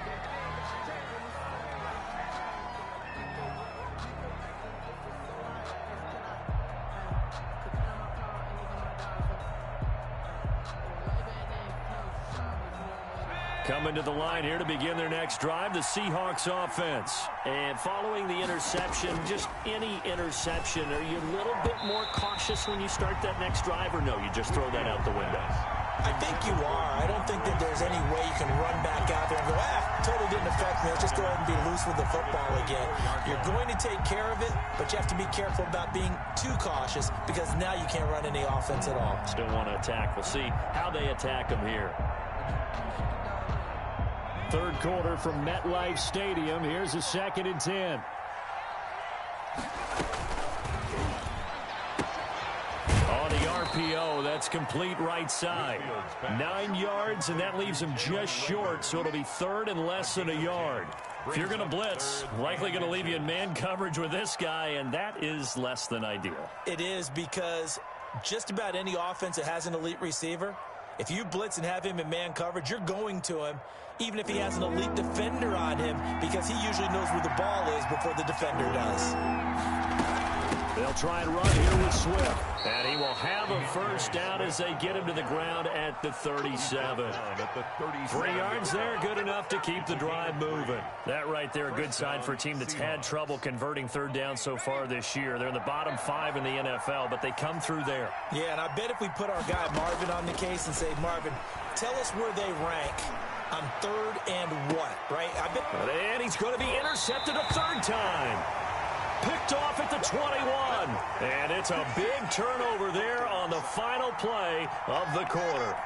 Coming to the line here to begin their next drive, the Seahawks offense. And following the interception, just any interception, are you a little bit more cautious when you start that next drive, or no, you just throw that out the window? I think you are. I don't think that there's any way you can run back out there and go, totally didn't affect me. Let's just go ahead and be loose with the football again. You're going to take care of it, but you have to be careful about being too cautious because now you can't run any offense at all. Still want to attack. We'll see how they attack them here. Third quarter from MetLife Stadium. Here's a 2nd and 10. On the RPO, that's complete right side. 9 yards, and that leaves him just short, so it'll be 3rd and less than a yard. If you're going to blitz, likely going to leave you in man coverage with this guy, and that is less than ideal. It is, because just about any offense that has an elite receiver, if you blitz and have him in man coverage, you're going to him, even if he has an elite defender on him, because he usually knows where the ball is before the defender does. They'll try and run here with Swift. And he will have a first down as they get him to the ground at the 37. 3 yards there, good enough to keep the drive moving. That right there, a good sign for a team that's had trouble converting third down so far this year. They're in the bottom 5 in the NFL, but they come through there. Yeah, and I bet if we put our guy Marvin on the case and say, Marvin, tell us where they rank on 3rd and what, right? I bet. And he's going to be intercepted a 3rd time. Picked off at the 21. And it's a big turnover there on the final play of the quarter.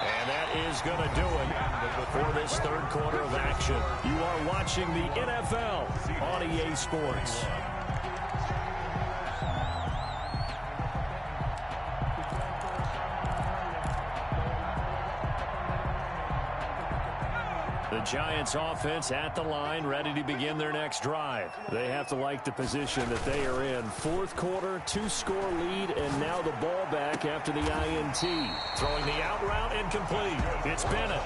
And that is going to do it for this 3rd quarter of action. You are watching the NFL on EA Sports. The Giants offense at the line, ready to begin their next drive. They have to like the position that they are in. 4th quarter, 2-score lead, and now the ball back after the INT. Throwing the out route incomplete. It's Bennett.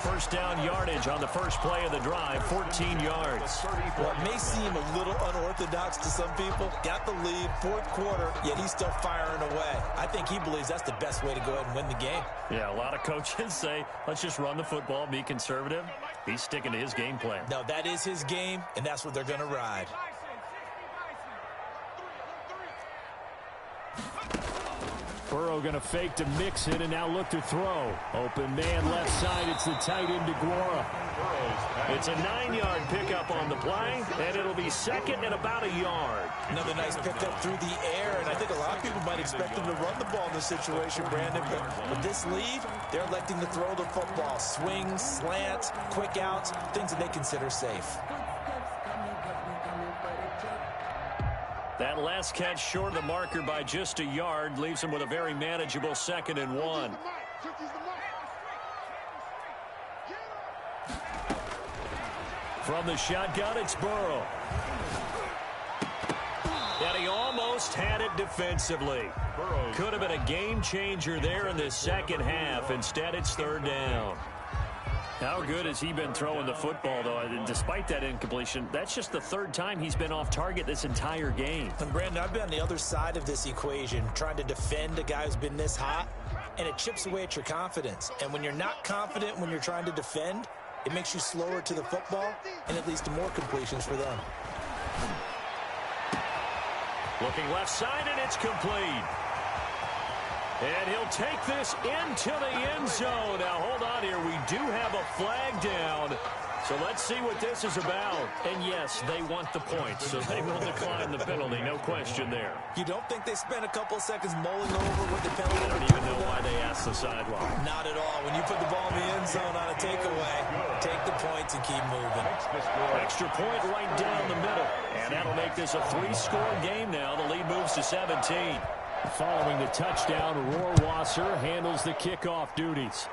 First down yardage on the first play of the drive, 14 yards. Well, it may seem a little unorthodox to some people. Got the lead, 4th quarter, yet he's still firing away. I think he believes that's the best way to go ahead and win the game. Yeah, a lot of coaches say, let's just run the football, be conservative. He's sticking to his game plan. No, that is his game, and that's what they're going to ride. Burrow going to fake to mix it and now look to throw. Open man left side. It's the tight end DeGuara. It's a 9-yard pickup on the play, and it'll be 2nd and about a yard. Another nice pickup through the air, and I think a lot of people might expect him to run the ball in this situation, Brandon. But with this lead, they're electing to throw the football. Swings, slants, quick outs, things that they consider safe. That last catch short of the marker by just a yard leaves him with a very manageable 2nd and 1. From the shotgun, it's Burrow. And he almost had it defensively. Could have been a game changer there in this second half. Instead, it's third down. How good has he been throwing the football, though? Despite that incompletion, that's just the third time he's been off target this entire game. And Brandon, I've been on the other side of this equation, trying to defend a guy who's been this hot, and it chips away at your confidence. And when you're not confident when you're trying to defend, it makes you slower to the football, and it leads to more completions for them. Looking left side, and it's complete. And he'll take this into the end zone. Now, hold on here. We do have a flag down. So let's see what this is about. And, yes, they want the points, so they will decline the penalty. No question there. You don't think they spent a couple seconds mulling over what the penalty? I don't even know why they asked the sideline. Not at all. When you put the ball in the end zone on a takeaway, take the points and keep moving. Extra point right down the middle. And that'll make this a 3-score game now. The lead moves to 17. Following the touchdown, Rohrwasser handles the kickoff duties.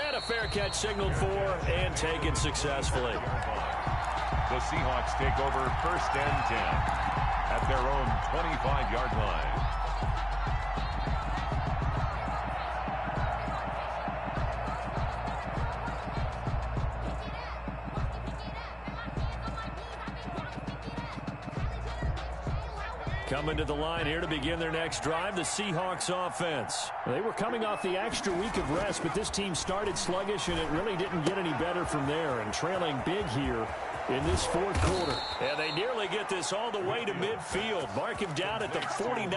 And a fair catch signaled for and taken successfully. The Seahawks take over 1st and 10 at their own 25-yard line. Coming to the line here to begin their next drive, the Seahawks offense. They were coming off the extra week of rest, but this team started sluggish, and it really didn't get any better from there, and trailing big here in this fourth quarter. And they nearly get this all the way to midfield. Mark him down at the 49.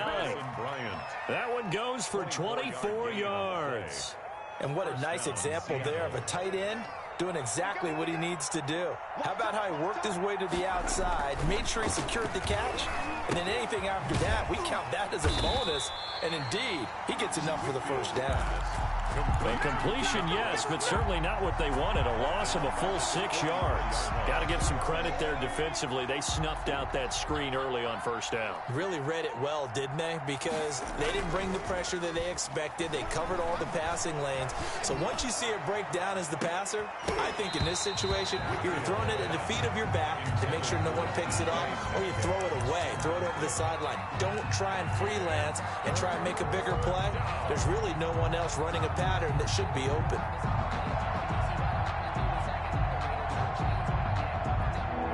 That one goes for 24 yards. And what a nice example there of a tight end doing exactly what he needs to do. How about how he worked his way to the outside, made sure he secured the catch, and then anything after that, we count that as a bonus. And indeed, he gets enough for the first down. A completion, yes, but certainly not what they wanted. A loss of a full 6 yards. Got to give some credit there defensively. They snuffed out that screen early on first down. Really read it well, didn't they? Because they didn't bring the pressure that they expected. They covered all the passing lanes. So once you see it break down as the passer, I think in this situation, you're throwing it at the feet of your back to make sure no one picks it off, or you throw it away, throw it over the sideline. Don't try and freelance and try and make a bigger play. There's really no one else running a pattern that should be open.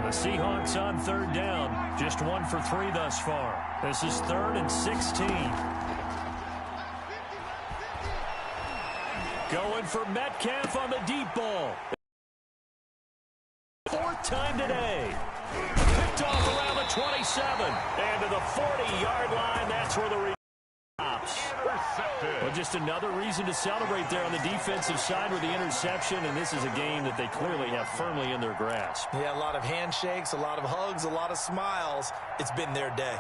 The Seahawks on third down, just 1 for 3 thus far. This is 3rd and 16. Going for Metcalf on the deep ball. 4th time today. Picked off around the 27. And to the 40-yard line, that's where the stops. Well, just another reason to celebrate there on the defensive side with the interception, and this is a game that they clearly have firmly in their grasp. Yeah, a lot of handshakes, a lot of hugs, a lot of smiles. It's been their day.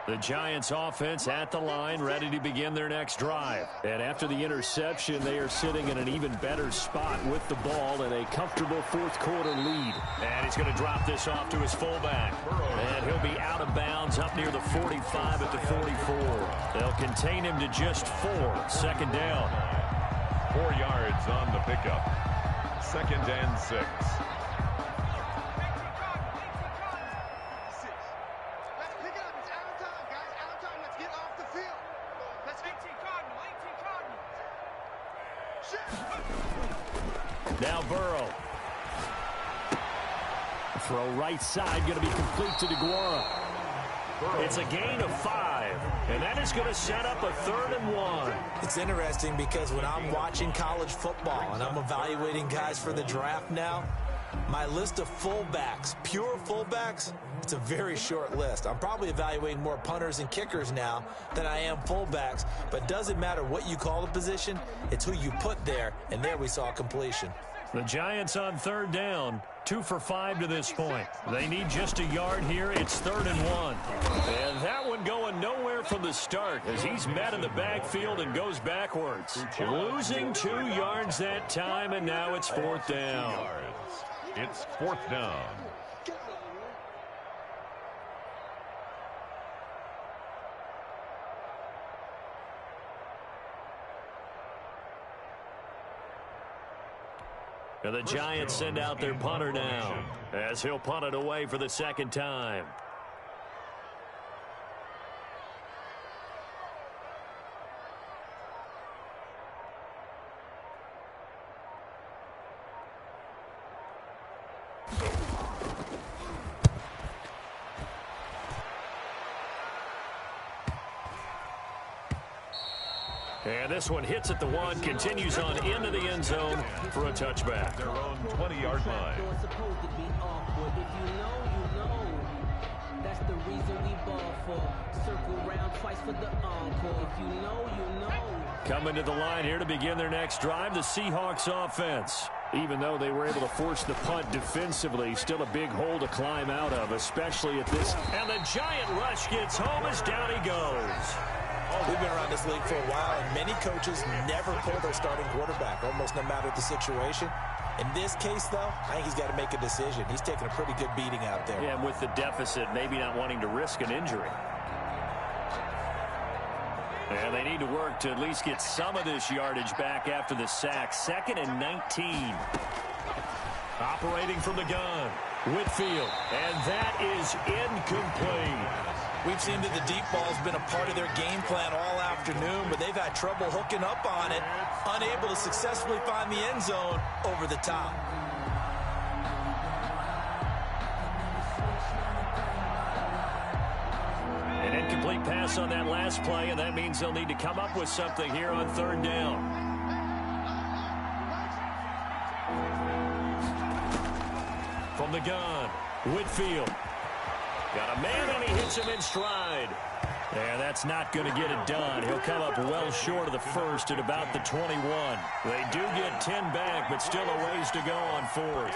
The Giants offense at the line, ready to begin their next drive. And after the interception, they are sitting in an even better spot with the ball and a comfortable fourth quarter lead. And he's going to drop this off to his fullback. And he'll be out of bounds up near the 45 at the 44. They'll contain him to just 4. 2nd down. 4 yards on the pickup. 2nd and 6. Now Burrow. Throw right side, going to be complete to DeGuara. It's a gain of 5, and that is going to set up a 3rd and 1. It's interesting because when I'm watching college football and I'm evaluating guys for the draft now, my list of fullbacks, pure fullbacks, it's a very short list. I'm probably evaluating more punters and kickers now than I am fullbacks, but it doesn't matter what you call the position, it's who you put there, and there we saw completion. The Giants on 3rd down, 2 for 5 to this point. They need just a yard here. It's 3rd and 1. And that one going nowhere from the start as he's met in the backfield and goes backwards. Losing 2 yards that time, and now it's 4th down. It's 4th down. And the Giants send out their punter now as he'll punt it away for the second time. And this one hits at the 1, continues on into the end zone for a touchback. Their own 20-yard line. That's the reason we ball for. Circle round twice for the encore. If you know, you know. Coming to the line here to begin their next drive, the Seahawks offense. Even though they were able to force the punt defensively, still a big hole to climb out of, especially at this. And the giant rush gets home as down he goes. We've been around this league for a while, and many coaches never pull their starting quarterback, almost no matter the situation. In this case, though, I think he's got to make a decision. He's taking a pretty good beating out there. Yeah, and with the deficit, maybe not wanting to risk an injury. And they need to work to at least get some of this yardage back after the sack. 2nd and 19. Operating from the gun, Whitfield, and that is incomplete. We've seen that the deep ball's been a part of their game plan all afternoon, but they've had trouble hooking up on it, unable to successfully find the end zone over the top. An incomplete pass on that last play, and that means they'll need to come up with something here on 3rd down. From the gun, Whitfield. Got a man, and he hits him in stride. And that's not going to get it done. He'll come up well short of the first at about the 21. They do get 10 back, but still a ways to go on 4th.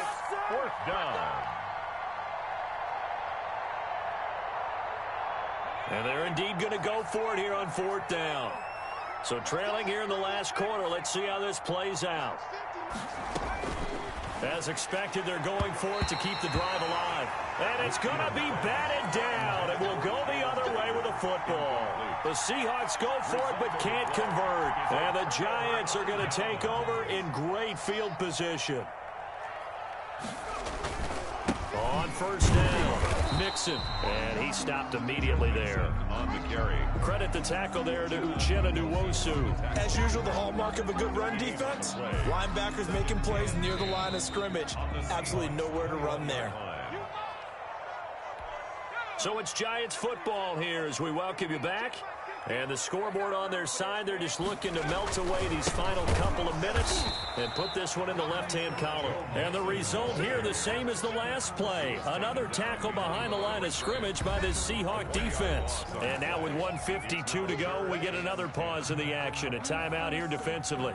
4th down. And they're indeed going to go for it here on 4th down. So trailing here in the last quarter, let's see how this plays out. As expected, they're going for it to keep the drive alive. And it's going to be batted down. It will go the other way with a football. The Seahawks go for it but can't convert. And the Giants are going to take over in great field position. On 1st down, Mixon. And he stopped immediately there. On the carry. Credit the tackle there to Uchenna Nwosu. As usual, the hallmark of a good run defense. Linebackers making plays near the line of scrimmage. Absolutely nowhere to run there. So it's Giants football here as we welcome you back. And the scoreboard on their side, they're just looking to melt away these final couple of minutes and put this one in the left-hand column. And the result here, the same as the last play. Another tackle behind the line of scrimmage by this Seahawk defense. And now with 1:52 to go, we get another pause in the action. A timeout here defensively.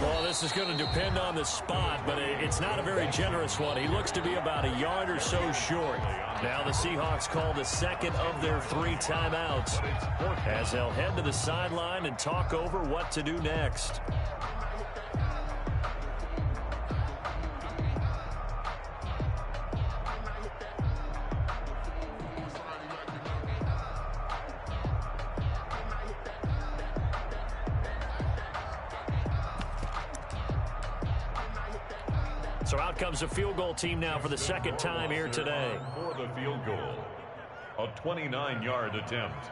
Well, this is going to depend on the spot, but it's not a very generous one. He looks to be about a yard or so short. Now the Seahawks call the 2nd of their 3 timeouts as they'll head to the sideline and talk over what to do next. So out comes a field goal team now for the 2nd time here today. For the field goal, a 29-yard attempt.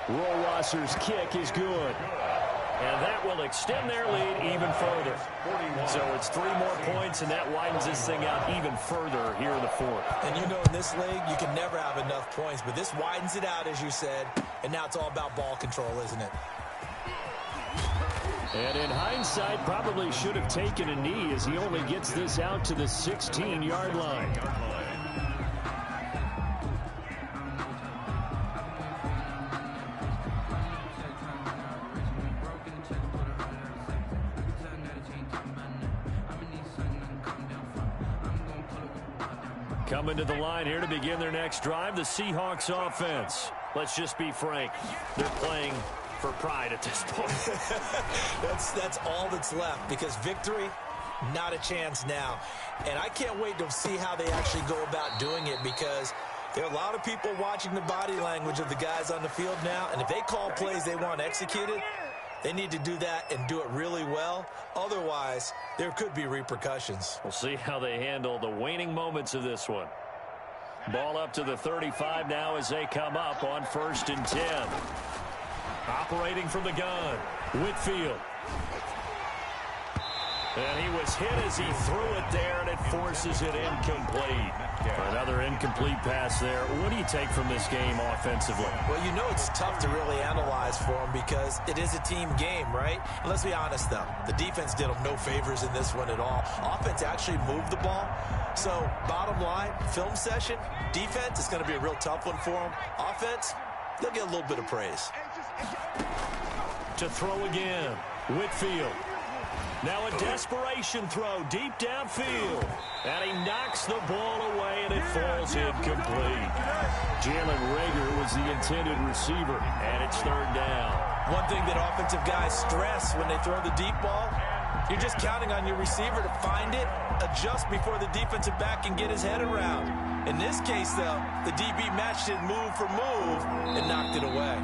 Rohrwasser's kick is good. And that will extend their lead even further. So it's 3 more points, and that widens this thing out even further here in the 4th. And you know, in this league, you can never have enough points, but this widens it out, as you said, and now it's all about ball control, isn't it? And in hindsight, probably should have taken a knee as he only gets this out to the 16-yard line. Coming to the line here to begin their next drive, the Seahawks offense. Let's just be frank, they're playing for pride at this point. That's all that's left, because victory, not a chance now. And I can't wait to see how they actually go about doing it, because there are a lot of people watching the body language of the guys on the field now, and if they call plays they want executed, they need to do that and do it really well. Otherwise, there could be repercussions. We'll see how they handle the waning moments of this one. Ball up to the 35 now as they come up on 1st and 10. Operating from the gun, Whitfield. And he was hit as he threw it there, and it forces it incomplete. Another incomplete pass there. What do you take from this game offensively? Well, you know it's tough to really analyze for them because it is a team game, right? And let's be honest, though. The defense did them no favors in this one at all. Offense actually moved the ball. So, bottom line, film session, defense is going to be a real tough one for them. Offense, they'll get a little bit of praise. To throw again, Whitfield. Now a desperation throw deep downfield. And he knocks the ball away, and it falls incomplete. Jalen Reagor was the intended receiver, and it's 3rd down. One thing that offensive guys stress when they throw the deep ball, you're just counting on your receiver to find it, adjust before the defensive back can get his head around. In this case, though, the DB matched it move for move and knocked it away.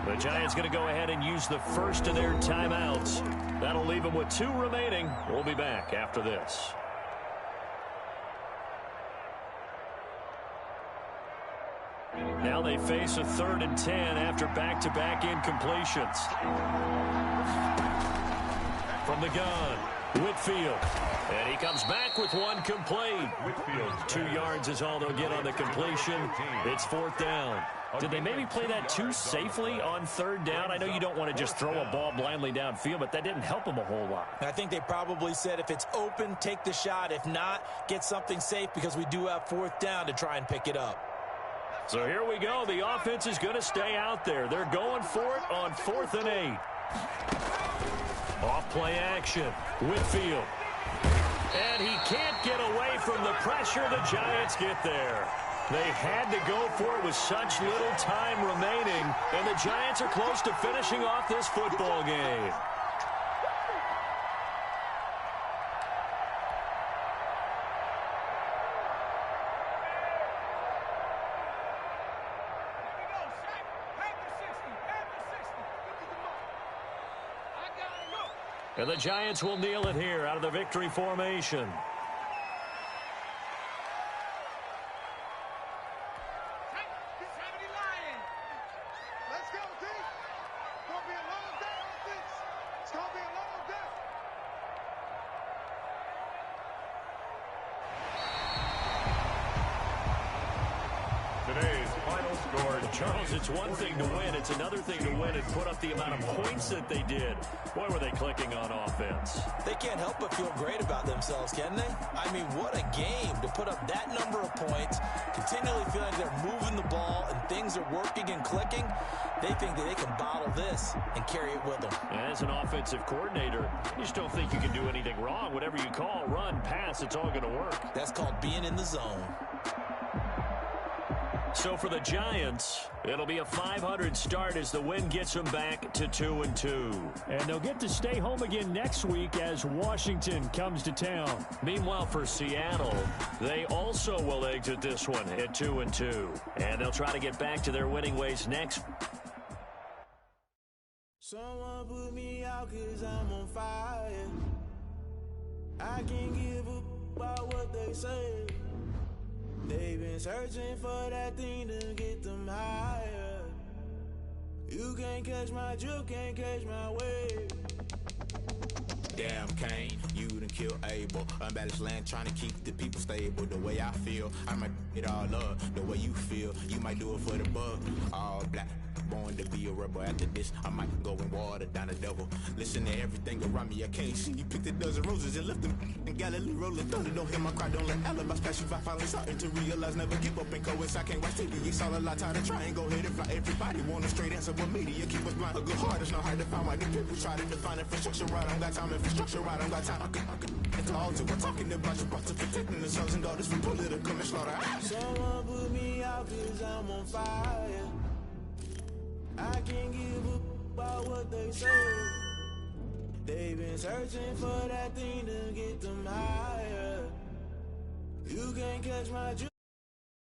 The Giants going to go ahead and use the first of their timeouts. That'll leave them with 2 remaining. We'll be back after this. Now they face a 3rd and 10 after back-to-back incompletions. From the gun, Whitfield. And he comes back with one complete. Whitfield. 2 yards is all they'll get on the completion. It's 4th down. Did they maybe play that too safely on 3rd down? I know you don't want to just throw a ball blindly downfield, but that didn't help them a whole lot. I think they probably said if it's open, take the shot. If not, get something safe because we do have 4th down to try and pick it up. So here we go. The offense is going to stay out there. They're going for it on 4th and 8. Off play action. Whitfield. And he can't get away from the pressure. The Giants get there. They had to go for it with such little time remaining, and the Giants are close to finishing off this football game. And the Giants will kneel it here out of the victory formation. Charles, it's one thing to win. It's another thing to win and put up the amount of points that they did. Boy, were they clicking on offense. They can't help but feel great about themselves, can they? I mean, what a game to put up that number of points, continually feeling they're moving the ball and things are working and clicking. They think that they can bottle this and carry it with them. As an offensive coordinator, you just don't think you can do anything wrong. Whatever you call, run, pass, it's all going to work. That's called being in the zone. So for the Giants, it'll be a 500 start as the win gets them back to 2-2. And they'll get to stay home again next week as Washington comes to town. Meanwhile, for Seattle, they also will exit this one at 2-2. And they'll try to get back to their winning ways next. Someone put me out 'cause I'm on fire. I can't give up about what they say. They've been searching for that thing to get them higher. You can't catch my drift, can't catch my wave. Damn, Kane, you done kill Abel. Unbalanced land, trying to keep the people stable. The way I feel, I might it all up. The way you feel, you might do it for the buck. All black, born to be a rebel. After this, I might go and water down the devil. Listen to everything around me, I can't see. You picked a dozen roses and left them in Galilee rolling thunder. Don't hear my cry, don't let alibis pass you by. Finally starting to realize, never give up and coincide. Can't watch TV, it's all a lot. Time to try and go ahead and fight. Everybody want a straight answer, but media keep us blind. A good heart is not hard to find. Why the people try to define infrastructure right? I don't got time, infrastructure right, I don't got time. It's all to we're talking about you, about to protecting the sons and daughters from political manslaughter. Someone put me out cause I'm on fire. I can't give up about what they say. They've been searching for that thing to get them higher. You can't catch my